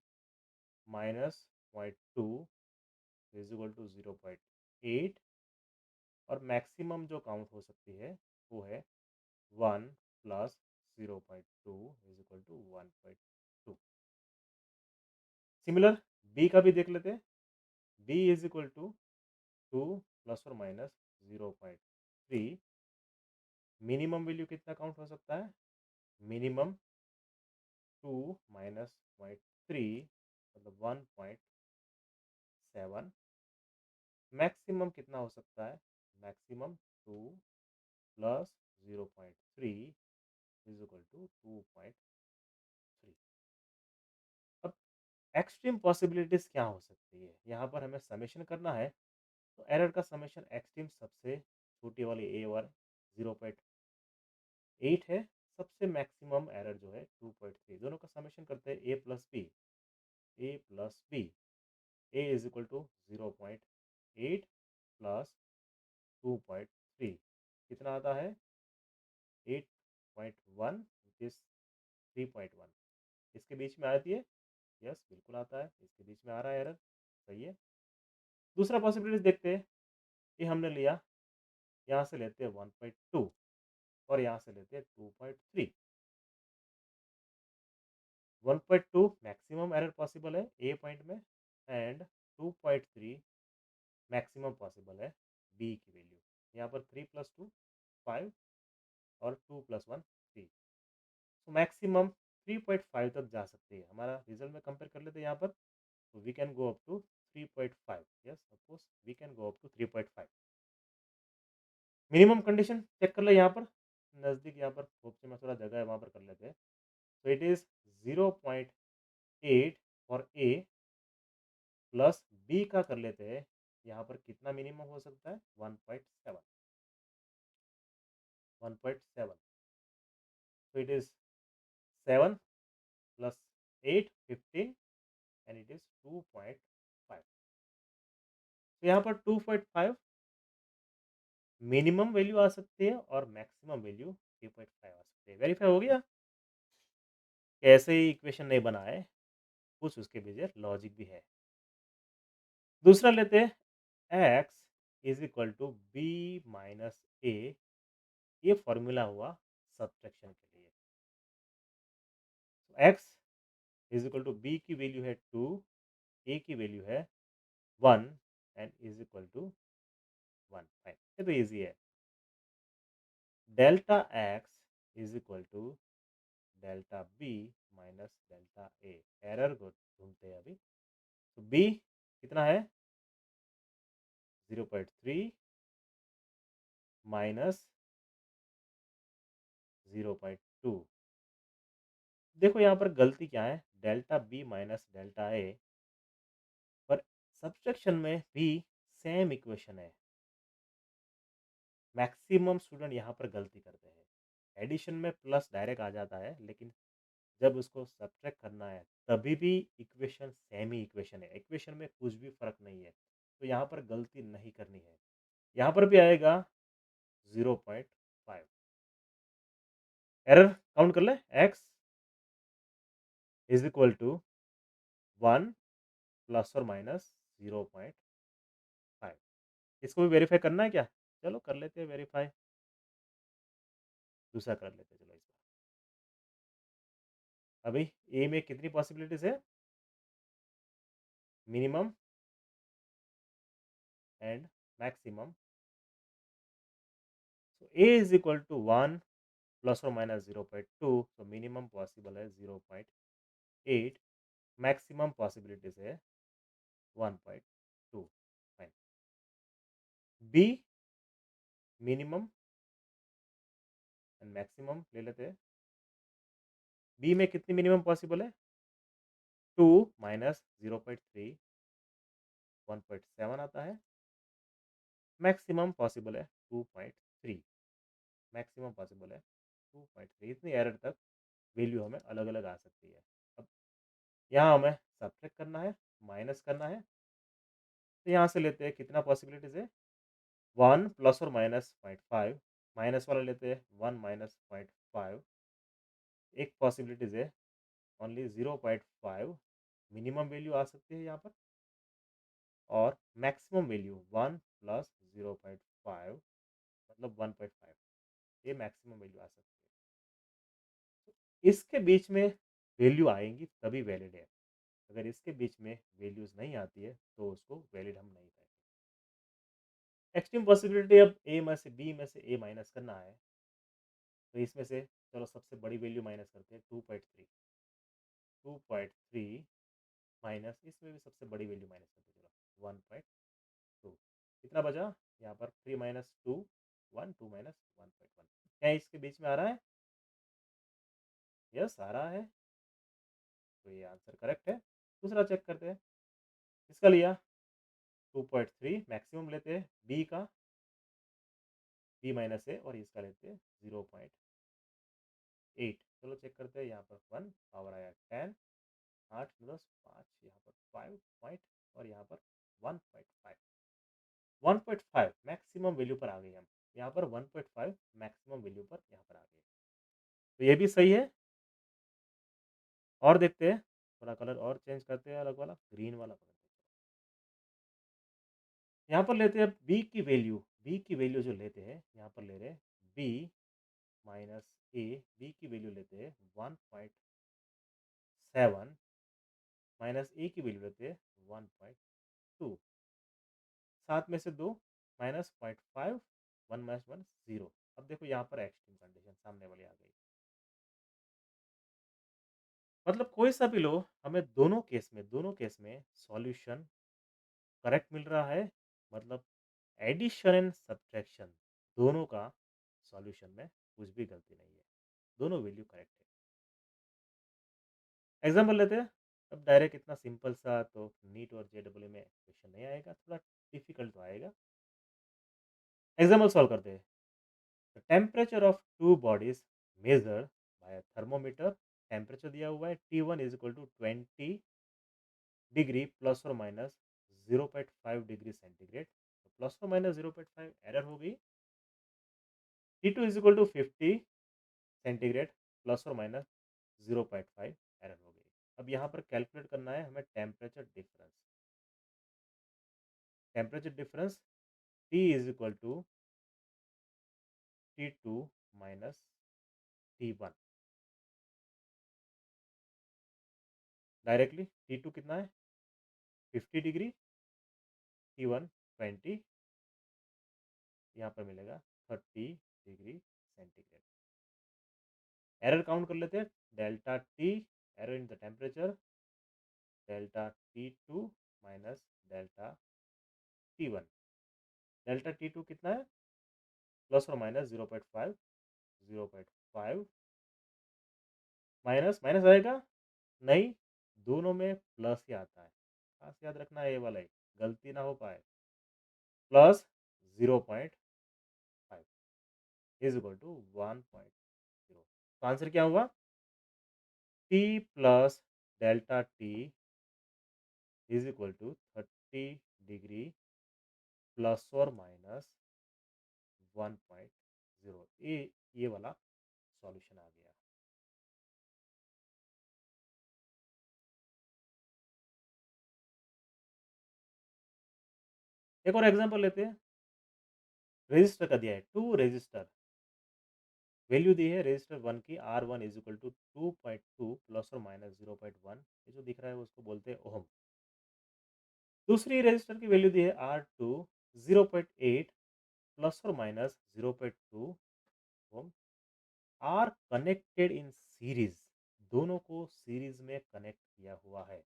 माइनस 0.2 इज इक्वल टू 0.8। और मैक्सिमम जो काउंट हो सकती है वो है 1 plus 0.2 is equal to 1.2। Similar b का भी देख लेते हैं। B is equal to 2 plus और माइनस 0.3। मिनिमम वैल्यू कितना काउंट हो सकता है? मिनिमम 2 माइनस 0.3 मतलब 1.7। मैक्सिमम कितना हो सकता है? Maximum 2 plus 0.3 is equal to 2.3। अब एक्सट्रीम पॉसिबिलिटीज क्या हो सकती है? यहाँ पर हमें समेशन करना है। तो एरर का समेशन एक्सट्रीम सबसे छोटी वाली ए और 0.8 है। सबसे मैक्सिमम एरर जो है 2.3। दोनों का समेशन करते हैं a plus b. A plus b, a is equal to 0.8 plus 2.3 कितना आता है? 8.1 विच इज 3.1। इसके बीच में आती है? यस बिल्कुल आता है, इसके बीच में आ रहा है एरर। सही है। दूसरा पॉसिबिलिटीज देखते हैं। ये हमने लिया, यहाँ से लेते हैं 1.2 और यहाँ से लेते हैं 2.3। 1.2 मैक्सिमम एरर पॉसिबल है ए पॉइंट में एंड 2.3 मैक्सिमम पॉसिबल है बी की वैल्यू। यहाँ पर 3 प्लस 2 5 और 2 प्लस 1 3। तो मैक्सिमम 3.5 तक जा सकती है। हमारा रिजल्ट में कंपेयर कर लेते हैं यहाँ पर। तो we can go up to 3.5। Yes suppose we can go up to 3.5। Minimum condition check कर ले यहाँ पर नज़दीक, यहाँ पर खोपचे में थोड़ा जगह है वहाँ पर कर लेते हैं। तो it is 0.8 for a plus b का कर लेते हैं। यहाँ पर कितना मिनिमम हो सकता है? 1.7। 1.7 तो it is 7 plus 8 15 and it is 2.5। तो यहाँ पर 2.5 मिनिमम वैल्यू आ सकती है और मैक्सिमम वैल्यू 3.5 आ सकती है। वेरीफाई हो गया? कैसे ही इक्वेशन नहीं बना है, कुछ उसके पीछे लॉजिक भी है। दूसरा लेते हैं x is equal to b minus a. ये फॉर्मूला हुआ सब्ट्रैक्शन के लिए। X is equal to b की वैल्यू है 2, ए की वैल्यू है 1 and is equal to 1 fine, ये तो इजी है। Delta x is equal to delta b minus delta a. Error को ढूंढते हैं अभी। तो बी कितना है? 0.3 माइनस 0.2। देखो यहाँ पर गलती क्या है, डेल्टा बी माइनस डेल्टा ए, पर सब्सट्रैक्शन में भी सेम इक्वेशन है। मैक्सिमम स्टूडेंट यहाँ पर गलती करते हैं। एडिशन में प्लस डायरेक्ट आ जाता है, लेकिन जब उसको सब्ट्रैक्ट करना है तभी भी इक्वेशन सेम ही इक्वेशन है, इक्वेशन में कुछ भी फर्क नहीं है। तो यहाँ पर गलती नहीं करनी है। यहाँ पर भी आएगा 0.5। एरर काउंट कर ले। x is equal to 1 plus और माइनस 0.5। इसको भी वेरीफाई करना है क्या? चलो कर लेते हैं वेरीफाई। दूसरा कर लेते हैं, चलो इस बार। अभी ए में कितनी पॉसिबिलिटीज है? Minimum and maximum. So a is equal to 1 plus और माइनस 0.2। तो मिनिमम पॉसिबल है 0.8, मैक्सिमम पॉसिबिलिटीज है 1.2। Fine. B minimum and maximum ले लेते हैं। बी में कितनी मिनिमम पॉसिबल है? 2 माइनस 0.3, 1.7 आता है। मैक्सिमम पॉसिबल है 2.3। मैक्सिमम पॉसिबल है 2.3। इतनी एरर तक वैल्यू हमें अलग अलग आ सकती है। अब यहाँ हमें सब्ट्रैक्ट करना है, माइनस करना है। तो यहाँ से लेते हैं कितना पॉसिबिलिटीज है? 1 प्लस और माइनस 0.5। माइनस वाला लेते हैं 1 माइनस 0.5। एक पॉसिबिलिटीज है ओनली 0.5 मिनिमम वैल्यू आ सकती है यहाँ पर, और मैक्सिमम वैल्यू 1 प्लस 0.5 मतलब 1.5। ये मैक्सिमम वैल्यू आ सकती है। इसके बीच में वैल्यू आएंगी तभी वैलिड है। अगर इसके बीच में वैल्यूज नहीं आती है तो उसको वैलिड हम नहीं कहेंगे। एक्सट्रीम पॉसिबिलिटी, अब ए में से बी में से ए माइनस करना है। तो इसमें से चलो सबसे बड़ी वैल्यू माइनस करते हैं, 2.3। 2.3 माइनस, इसमें भी सबसे बड़ी वैल्यू माइनस करते हैं, चलो 1.2। कितना बचा यहाँ पर? 3 माइनस 2 1, 2 माइनस 1.1। क्या इसके बीच में आ रहा है? यस आ रहा है। तो ये आंसर करेक्ट है। दूसरा चेक करते हैं। इसका लिया 2.3, मैक्सिमम लेते हैं बी का, बी माइनस है, और इसका लेते हैं 0.8। चलो चेक करते हैं। यहाँ पर 1 पावर आया 10, 8 प्लस 5, यहाँ पर 5 पॉइंट, और यहाँ पर 1.5। 1.5 मैक्सिमम वैल्यू पर आ गए हम। यहाँ पर 1.5 मैक्सिमम वैल्यू पर यहाँ पर आ गए। तो ये भी सही है। और देखते हैं, थोड़ा कलर और चेंज करते हैं, अलग वाला ग्रीन वाला पकड़ते हैं। यहाँ पर लेते हैं बी की वैल्यू। बी की वैल्यू जो लेते हैं, यहाँ पर ले रहे हैं बी माइनस ए। बी की वैल्यू लेते हैं 1.7 माइनस ए की वैल्यू लेते हैं 1.2। 7 में से 2 माइनस 0.5, 1 माइनस 1 0। अब देखो यहाँ पर एक्सट्रीम कंडीशन सामने वाली आ गई। मतलब कोई सा भी लो, हमें दोनों केस में सॉल्यूशन करेक्ट मिल रहा है। मतलब एडिशन एंड सब्ट्रैक्शन दोनों का सॉल्यूशन में कुछ भी गलती नहीं है, दोनों वैल्यू करेक्ट है। एग्जाम्पल लेते हैं। अब डायरेक्ट इतना सिंपल सा तो नीट और जेडब्ल्यू में क्वेश्चन नहीं आएगा, थोड़ा डिफिकल्ट तो आएगा। एग्जाम्पल सॉल्व करते हैं। The temperature of two bodies measure by thermometer. Temperature दिया हुआ है T1 is equal to 20 degree plus और माइनस 0.5 डिग्री सेंटीग्रेड। तो प्लस और माइनस 0.5 एरर होगी। T2 is equal to 50 centigrade plus और माइनस 0.5 एरर हो गई। अब यहाँ पर कैलकुलेट करना है हमें temperature difference. Temperature difference T is equal to T2 minus T1। Directly T2 कितना है? 50 डिग्री, T1 20। यहाँ पर मिलेगा 30 डिग्री सेंटीग्रेड। एरर काउंट कर लेते हैं। Delta T, error in the temperature, delta T2 minus delta T1। Delta T2 कितना है? प्लस और माइनस 0.5, 0.5 माइनस माइनस आएगा नहीं, दोनों में प्लस ही आता है। खास याद रखना है ये वाला ही, गलती ना हो पाए। Plus 0.5 is equal to 1.0। तो आंसर क्या हुआ? T plus delta T is equal to 30 degree plus और माइनस 1.0। ये वाला सॉल्यूशन आ गया। एक और एग्जांपल लेते हैं। रजिस्टर का दिया है, टू रजिस्टर, वैल्यू दी है रजिस्टर 1 की, R1 is equal to 2.2 plus और माइनस 0.1। ये जो दिख रहा है उसको बोलते हैं ओहम। दूसरी रजिस्टर की वैल्यू दी है R2 0.8 प्लस और minus 0.2 ohm. Are connected in series, दोनों को सीरीज में कनेक्ट किया हुआ है।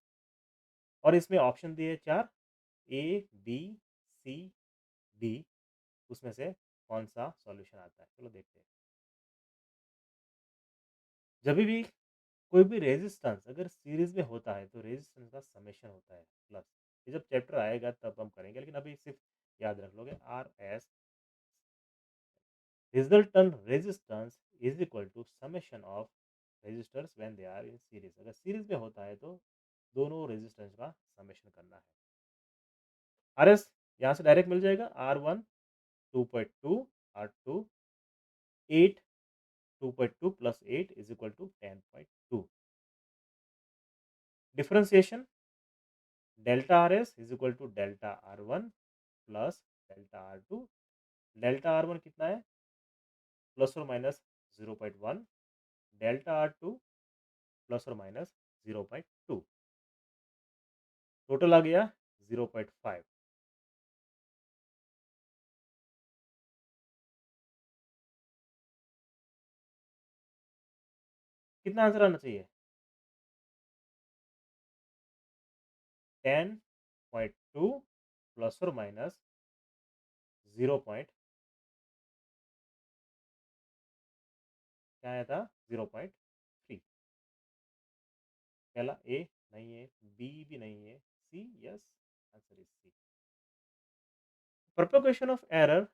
और इसमें ऑप्शन दिए चार, ए बी सी डी, उसमें से कौन सा सॉल्यूशन आता है? चलो देखते हैं। जब भी कोई भी रेजिस्टेंस अगर सीरीज में होता है तो रेजिस्टेंस का समेशन होता है प्लस। ये जब चैप्टर आएगा तब हम करेंगे, लेकिन अभी सिर्फ याद रख लोगे R S, resultant resistance is equal to summation of resistors when they are in series. अगर सीरीज में होता है तो दोनों रेजिस्टेंस का समेशन करना है। आर एस यहाँ से डायरेक्ट मिल जाएगा, R1 2.2, R2 8, 2.2 plus 8 is equal to 10.2। Differentiation, delta R S is equal to delta R1 plus delta R2। Delta R1 कितना है? प्लस और माइनस 0.1, डेल्टा R2 प्लस और माइनस 0.2, टोटल आ गया 0.5। कितना आंसर आना चाहिए? 10.2 प्लस और माइनस 0. क्या आया था? 0.3। पहला ए नहीं है, बी भी नहीं है, C yes, answer is C. Propagation of error,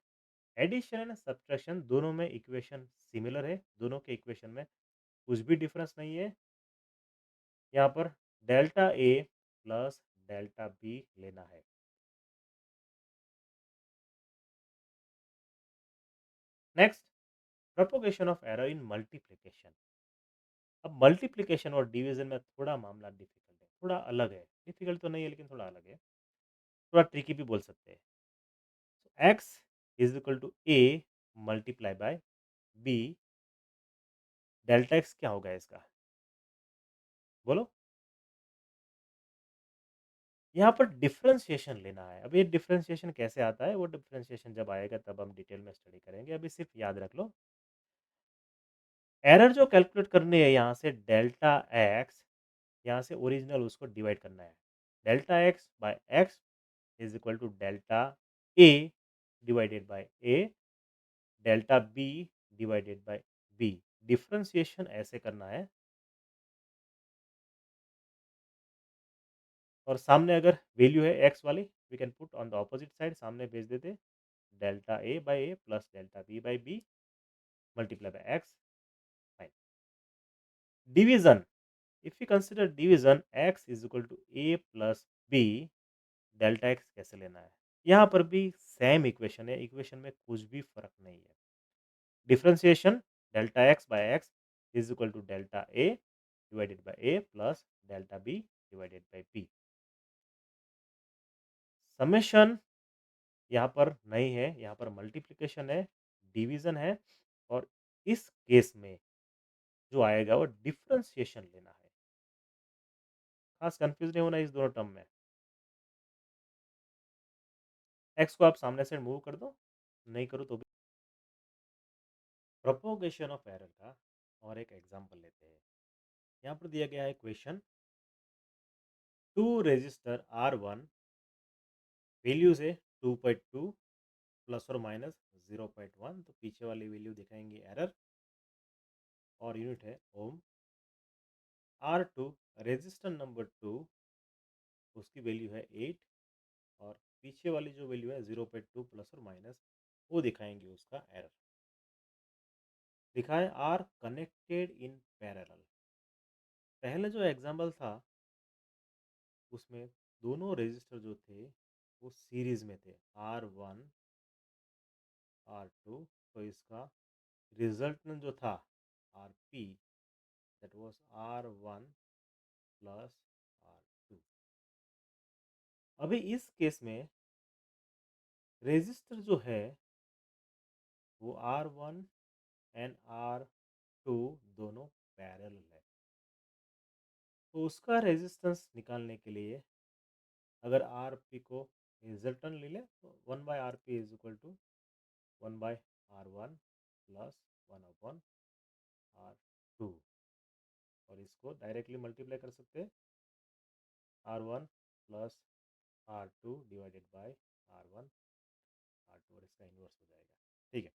addition and subtraction दोनों में इक्वेशन सिमिलर है, दोनों के इक्वेशन में कुछ भी डिफरेंस नहीं है। यहाँ पर delta A plus delta B लेना है। Next, propagation of error in multiplication. अब मल्टीप्लिकेशन और डिवीजन में थोड़ा मामला डिफिकल्ट है, थोड़ा अलग है। डिफिकल्ट तो नहीं है लेकिन थोड़ा अलग है, थोड़ा ट्रिकी भी बोल सकते हैं। X is equal to a multiply by b, delta x क्या होगा इसका? बोलो। यहाँ पर डिफरेंशिएशन लेना है। अब ये डिफरेंशिएशन कैसे आता है, वो डिफरेंशिएशन जब आएगा तब हम डिटेल में स्टडी करेंगे, अभी सिर्फ याद रख लो। एरर जो कैलकुलेट करनी है, यहाँ से डेल्टा एक्स, यहाँ से ओरिजिनल उसको डिवाइड करना है। Delta x by x is equal to delta a divided by a, delta b divided by b. Differentiation ऐसे करना है। और सामने अगर वैल्यू है एक्स वाली, we can put on the opposite side, सामने भेज देते, delta a by a plus delta b by b multiply by x. Fine. Division, if you consider division x is equal to a plus b, delta x कैसे लेना है? यहाँ पर भी same equation है, इक्वेशन में कुछ भी फर्क नहीं है। Differentiation, delta x by x is equal to delta a divided by a plus delta b divided by b. Summation यहाँ पर नहीं है, यहाँ पर मल्टीप्लिकेशन है, डिवीजन है, और इस केस में जो आएगा वो डिफरेंशिएशन लेना है। खास कंफ्यूज नहीं होना इस दोनों टर्म में। एक्स को आप सामने से मूव कर दो, नहीं करूँ तो भी। प्रोपोगेशन ऑफ एरर का और एक एग्जांपल लेते हैं। यहाँ पर दिया गया है question, to register R1 value से 2.2 प्लस और माइनस 0.1, तो पीछे वाली वैल्यू दिखाएंगे एरर और यूनिट है ओम। R2 रजिस्टर नंबर 2, उसकी वैल्यू है 8 और पीछे वाली जो वैल्यू है 0.2 प्लस और माइनस, वो दिखाएंगे उसका एरर। दिखाए आर कनेक्टेड इन पैरेलल। पहले जो एग्जांपल था उसमें दोनों रजिस्टर जो थे वो सीरीज में थे, R1 R2। तो इसका रिजल्ट जो था RP, that was R1 plus R2। अभी इस केस में रजिस्टर जो है वो R1 एंड R2 दोनों पैरेलल है। तो उसका रेजिस्टेंस निकालने के लिए अगर RP को रिजल्टेंट ले ले तो 1/RP is equal to 1/R1 plus 1/R2, और इसको डायरेक्टली मल्टीप्लाई कर सकते हैं, R1 plus R2 divided by R1 R2, और इसका इन्वर्स हो जाएगा। ठीक है।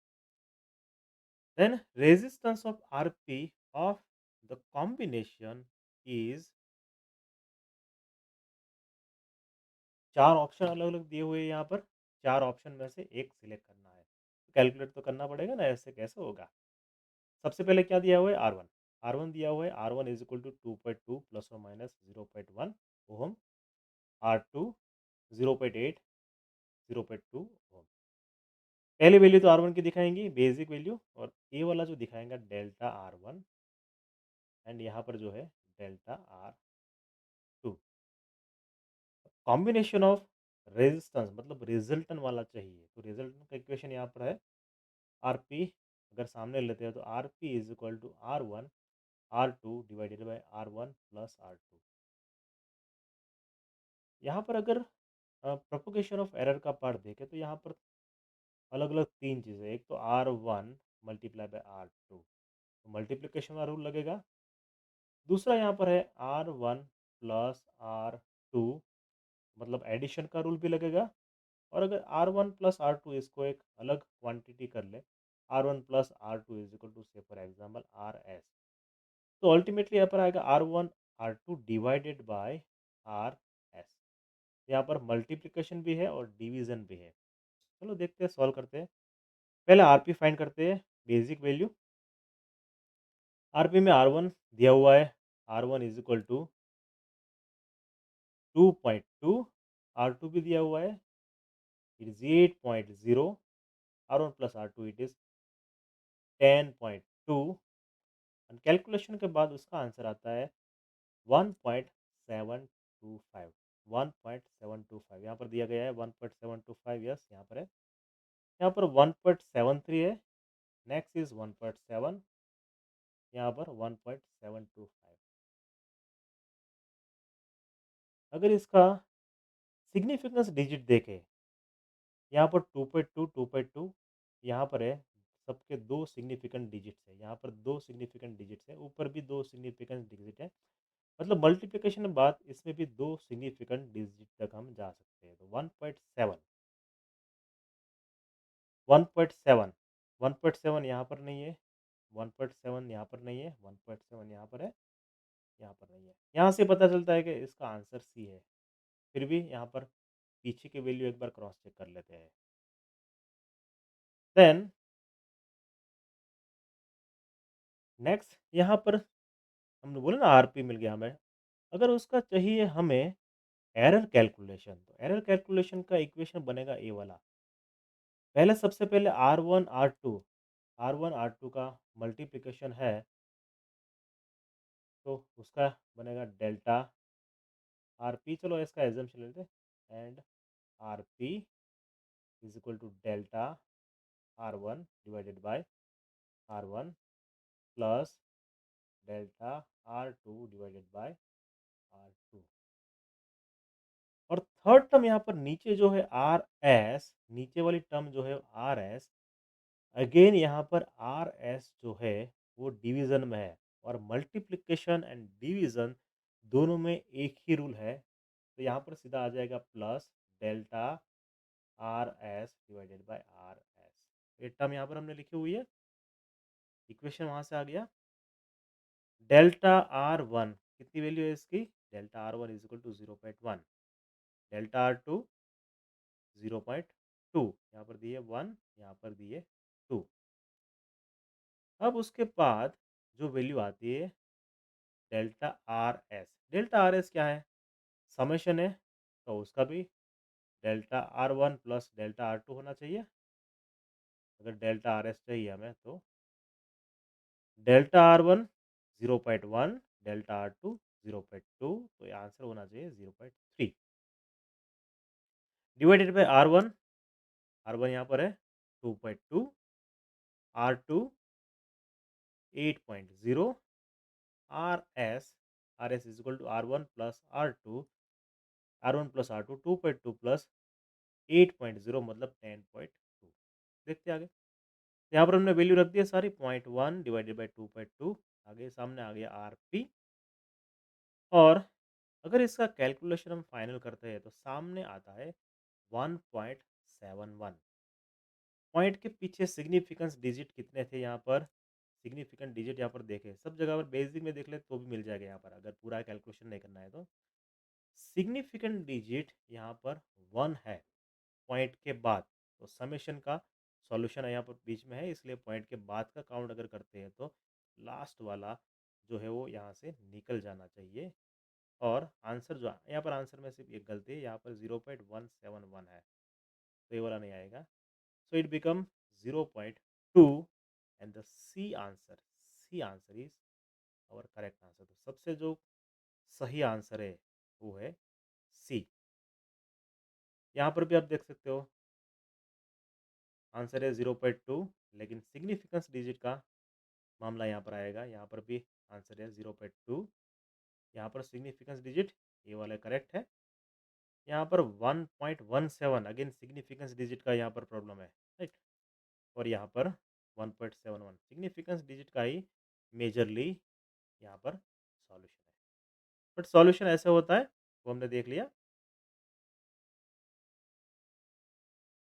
Then resistance of RP of the combination is, चार ऑप्शन अलग अलग दिए हुए हैं यहाँ पर, चार ऑप्शन में से एक सिलेक्ट करना है। कैलकुलेट तो करना पड़ेगा ना, ऐसे कैसे होगा। सबसे पहले क्या दिया हुआ है, R1। R1 दिया हुआ है, R1 is equal to 2.2 plus और माइनस 0.1 ओम। R2 0.8 0.2 ohm. पहली वैल्यू तो R1 की दिखाएंगी बेसिक वैल्यू, और ए वाला जो दिखाएंगा डेल्टा R1, एंड यहाँ पर जो है delta R2। Combination of resistance मतलब रिजल्टन वाला चाहिए, तो रिजल्टन का इक्वेशन यहाँ पर है RP। अगर सामने लेते हैं तो RP is equal to R1 R2 divided by R1 plus R2। यहाँ पर अगर प्रोपोगेशन ऑफ एरर का पार्ट देखें तो यहाँ पर अलग अलग तीन चीज़ें। एक तो R1 मल्टीप्लाई बाय R2, तो मल्टीप्लिकेशन का रूल लगेगा। दूसरा यहाँ पर है R1 प्लस R2, मतलब एडिशन का रूल भी लगेगा। और अगर R1 प्लस R2 इसको एक अलग क्वांटिटी कर ले, R1 plus R2 is equal to से फॉर एग्जाम्पल RS, तो अल्टीमेटली यहाँ पर आएगा R1 R2 divided bye RS। यहाँ पर मल्टीप्लिकेशन भी है और डिवीजन भी है। चलो देखते हैं, सॉल्व करते हैं। पहले आरपी फाइंड करते हैं, बेसिक वैल्यू। आरपी में R1 दिया हुआ है, R1 is equal to 2.2, R2 भी दिया हुआ है, it is 8.0, R1 plus R2 it is 10.2, and calculation के बाद उसका आंसर आता है 1.725। 1.725 यहाँ पर दिया गया है, 1.725, यस यहाँ पर है। यहाँ पर 1.73 है, नेक्स्ट इज 1.7, यहाँ पर 1.725। अगर इसका सिग्निफिकेंस डिजिट देखें, यहाँ पर 2.2 2.2 यहाँ पर है, सबके दो सिग्निफिकेंट डिजिट्स है। यहाँ पर दो सिग्निफिकेंट डिजिट्स है, ऊपर भी दो सिग्निफिकेंट डिजिट है, मतलब मल्टीप्लिकेशन के बाद इसमें भी दो सिग्निफिकेंट डिजिट तक हम जा सकते हैं। तो 1.7, 1.7, 1.7 यहाँ पर नहीं है, 1.7 यहाँ पर नहीं है, 1.7 यहाँ पर है, यहाँ पर नहीं है। यहाँ से पता चलता है कि इसका आंसर सी है। फिर भी यहाँ पर पीछे की वैल्यू एक बार क्रॉस चेक कर लेते हैं। देन नेक्स्ट यहाँ पर हमने बोला ना आरपी मिल गया हमें, अगर उसका चाहिए हमें एरर कैलकुलेशन, तो एरर कैलकुलेशन का इक्वेशन बनेगा ए वाला। पहले सबसे पहले आर वन आर टू का मल्टीप्लिकेशन है, तो उसका बनेगा डेल्टा आरपी। चलो इसका एग्जाम्पल लेते हैं, and RP is equal to delta R1 divided by R1 plus delta R2 divided by R2। और थर्ड टर्म यहाँ पर नीचे जो है आर एस, नीचे वाली टर्म जो है आर एस, अगेन यहाँ पर आर एस जो है वो डिवीजन में है, और मल्टीप्लिकेशन एंड डिवीजन दोनों में एक ही रूल है। तो यहाँ पर सीधा आ जाएगा plus delta R S divided by R S. ये टर्म यहाँ पर हमने लिखी हुई है, इक्वेशन वहाँ से आ गया। डेल्टा आर वन कितनी वैल्यू है इसकी, delta R one is equal to 0.1, delta R two 0.2, यहाँ पर दिए 1, यहाँ पर दिए 2। अब उसके बाद जो वैल्यू आती है delta R S, delta R S क्या है, समेशन है, तो उसका भी delta R one plus delta R two होना चाहिए। अगर डेल्टा आर एस चाहिए हमें तो delta R one 0.1, delta R two 0.2, तो ये आंसर होना चाहिए 0.3 डिवाइडेड बाय आर वन यहाँ पर है 2.2, R two 8.0, R S is equal to R one plus R two 2.2 plus 8.0 मतलब 10.2। देखते हैं आगे, तो यहाँ पर हमने वैल्यू रख दी है सारी, 0.1 डिवाइडेड बाई 2.2, आगे सामने आ गया आर पी। और अगर इसका कैलकुलेशन हम फाइनल करते हैं तो सामने आता है 1.71। पॉइंट के पीछे सिग्निफिकेंस डिजिट कितने थे यहाँ पर, सिग्निफिकेंट डिजिट यहाँ पर देखें, सब जगह पर बेसिक में देख ले तो भी मिल जाएगा यहाँ पर, अगर पूरा कैलकुलेशन नहीं करना है तो। सिग्निफिकेंट डिजिट यहाँ पर 1 है पॉइंट के बाद, तो समेशन का सॉल्यूशन यहाँ पर बीच में है, इसलिए पॉइंट के बाद का काउंट अगर करते हैं तो लास्ट वाला जो है वो यहाँ से निकल जाना चाहिए। और आंसर जो यहाँ पर, आंसर में सिर्फ एक गलती है, यहाँ पर 0.171 है, तो ये वाला नहीं आएगा। So it become 0.2 and the C answer is our correct answer. तो सबसे जो सही आंसर है वो है सी। यहाँ पर भी आप देख सकते हो आंसर है 0.2, लेकिन सिग्निफिकेंस डिजिट का मामला यहाँ पर आएगा, यहाँ पर भी आंसर है 0.2, यहाँ पर सिग्निफिकेंस डिजिट ये वाला करेक्ट है। यहाँ पर 1.17 अगेन सिग्निफिकेंस डिजिट का यहाँ पर प्रॉब्लम है, राइट। और यहाँ पर 1.71 सिग्निफिकेंस डिजिट का ही मेजरली यहाँ पर सॉल्यूशन है। बट सॉल्यूशन ऐसे होता है वो हमने देख लिया।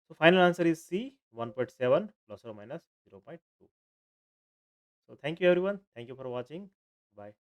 So final answer is C, 1.7 plus or minus 0.2. So thank you everyone. Thank you for watching. Bye.